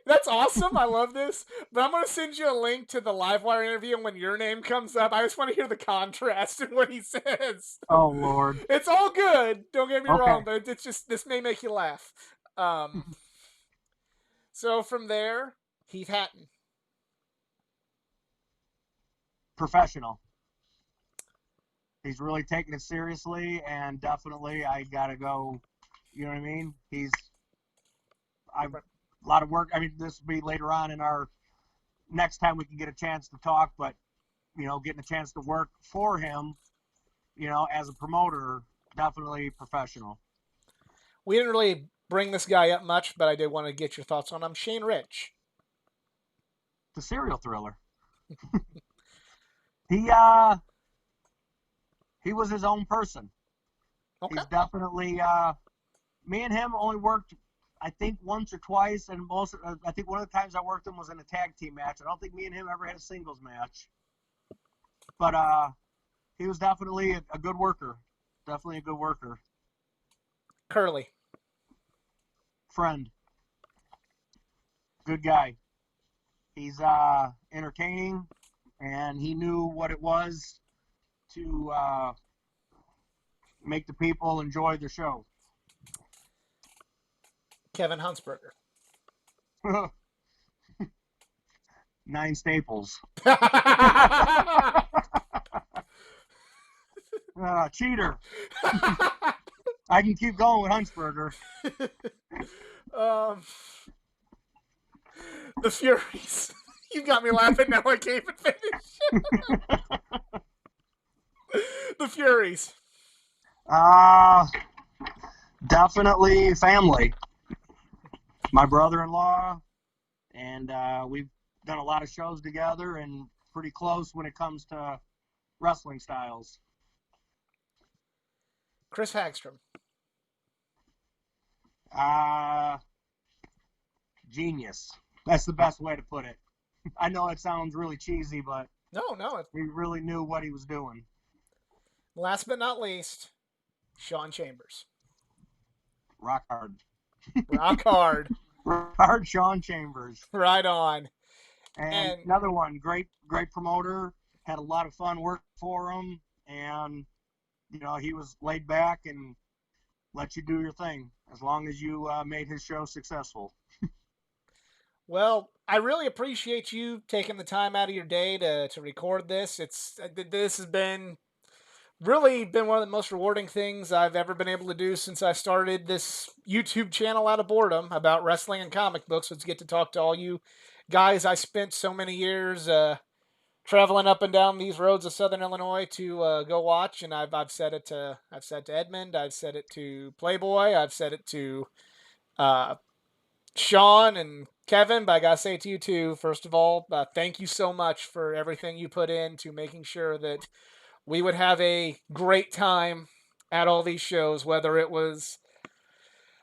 [SPEAKER 1] That's awesome. I love this. But I'm gonna send you a link to the Livewire interview, and when your name comes up, I just want to hear the contrast in what he says.
[SPEAKER 2] Oh Lord.
[SPEAKER 1] It's all good. Don't get me
[SPEAKER 2] Okay.
[SPEAKER 1] wrong, but it's just, this may make you laugh. So from there, Heath Hatton.
[SPEAKER 2] Professional. He's really taking it seriously, and definitely I gotta go. You know what I mean? A lot of work. I mean, this will be later on in our next time we can get a chance to talk, but getting a chance to work for him, as a promoter, definitely professional.
[SPEAKER 1] We didn't really bring this guy up much, but I did want to get your thoughts on him. Shane Rich.
[SPEAKER 2] The serial thriller. He was his own person.
[SPEAKER 1] Okay.
[SPEAKER 2] He's definitely me and him only worked, I think, once or twice, and I think one of the times I worked him was in a tag team match. I don't think me and him ever had a singles match, but he was definitely a good worker. Definitely a good worker.
[SPEAKER 1] Curly.
[SPEAKER 2] Friend. Good guy. He's entertaining, and he knew what it was to make the people enjoy the show.
[SPEAKER 1] Kevin Huntsberger.
[SPEAKER 2] 9 staples. Cheater. I can keep going with Huntsberger.
[SPEAKER 1] The Furies. You got me laughing now. I can't even finish. The Furies.
[SPEAKER 2] Definitely family. My brother-in-law, and we've done a lot of shows together, and pretty close when it comes to wrestling styles.
[SPEAKER 1] Chris Hagstrom.
[SPEAKER 2] Genius. That's the best way to put it. I know it sounds really cheesy, but
[SPEAKER 1] No.
[SPEAKER 2] he really knew what he was doing.
[SPEAKER 1] Last but not least, Sean Chambers.
[SPEAKER 2] Rock hard.
[SPEAKER 1] Rock hard.
[SPEAKER 2] Rock hard, Sean Chambers.
[SPEAKER 1] Right on.
[SPEAKER 2] And
[SPEAKER 1] And
[SPEAKER 2] another one, great promoter, had a lot of fun working for him, and he was laid back and let you do your thing as long as you made his show successful.
[SPEAKER 1] well, I really appreciate you taking the time out of your day to record this. This has been really been one of the most rewarding things I've ever been able to do since I started this YouTube channel out of boredom about wrestling and comic books. Was get to talk to all you guys I spent so many years traveling up and down these roads of Southern Illinois to go watch. And I've said to Edmund, I've said it to Playboy, I've said it to uh, Sean and Kevin, but I gotta say to you too. First of all, thank you so much for everything you put into making sure that we would have a great time at all these shows, whether it was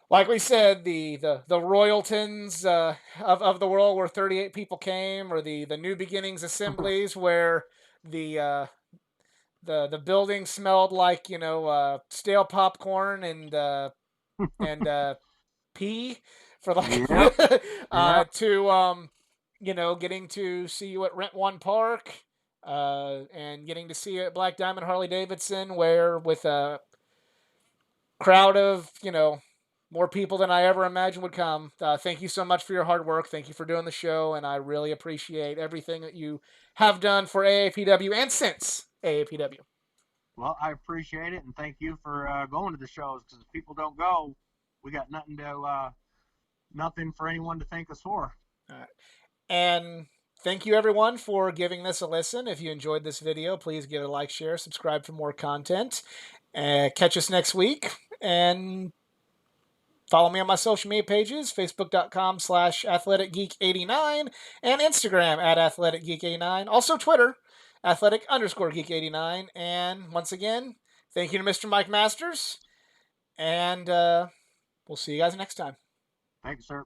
[SPEAKER 1] like we said, the Royaltons of the world where 38 people came, or the New Beginnings assemblies where the the building smelled like stale popcorn and pee for like
[SPEAKER 2] Yep, yep.
[SPEAKER 1] to getting to see you at Rent One Park and getting to see you at Black Diamond Harley Davidson, where with a crowd of more people than I ever imagined would come. Thank you so much for your hard work. Thank you for doing the show, and I really appreciate everything that you have done for AAPW and since AAPW.
[SPEAKER 2] Well, I appreciate it, and thank you for going to the shows. Because if people don't go, we got nothing for anyone to thank us for.
[SPEAKER 1] All right. And thank you everyone for giving this a listen. If you enjoyed this video, please give it a like, share, subscribe for more content. Catch us next week, and follow me on my social media pages, facebook.com/athleticgeek89 and Instagram at athleticgeek89. Also Twitter, athletic_geek89. And once again, thank you to Mr. Mike Masters, and we'll see you guys next time.
[SPEAKER 2] Thanks, sir.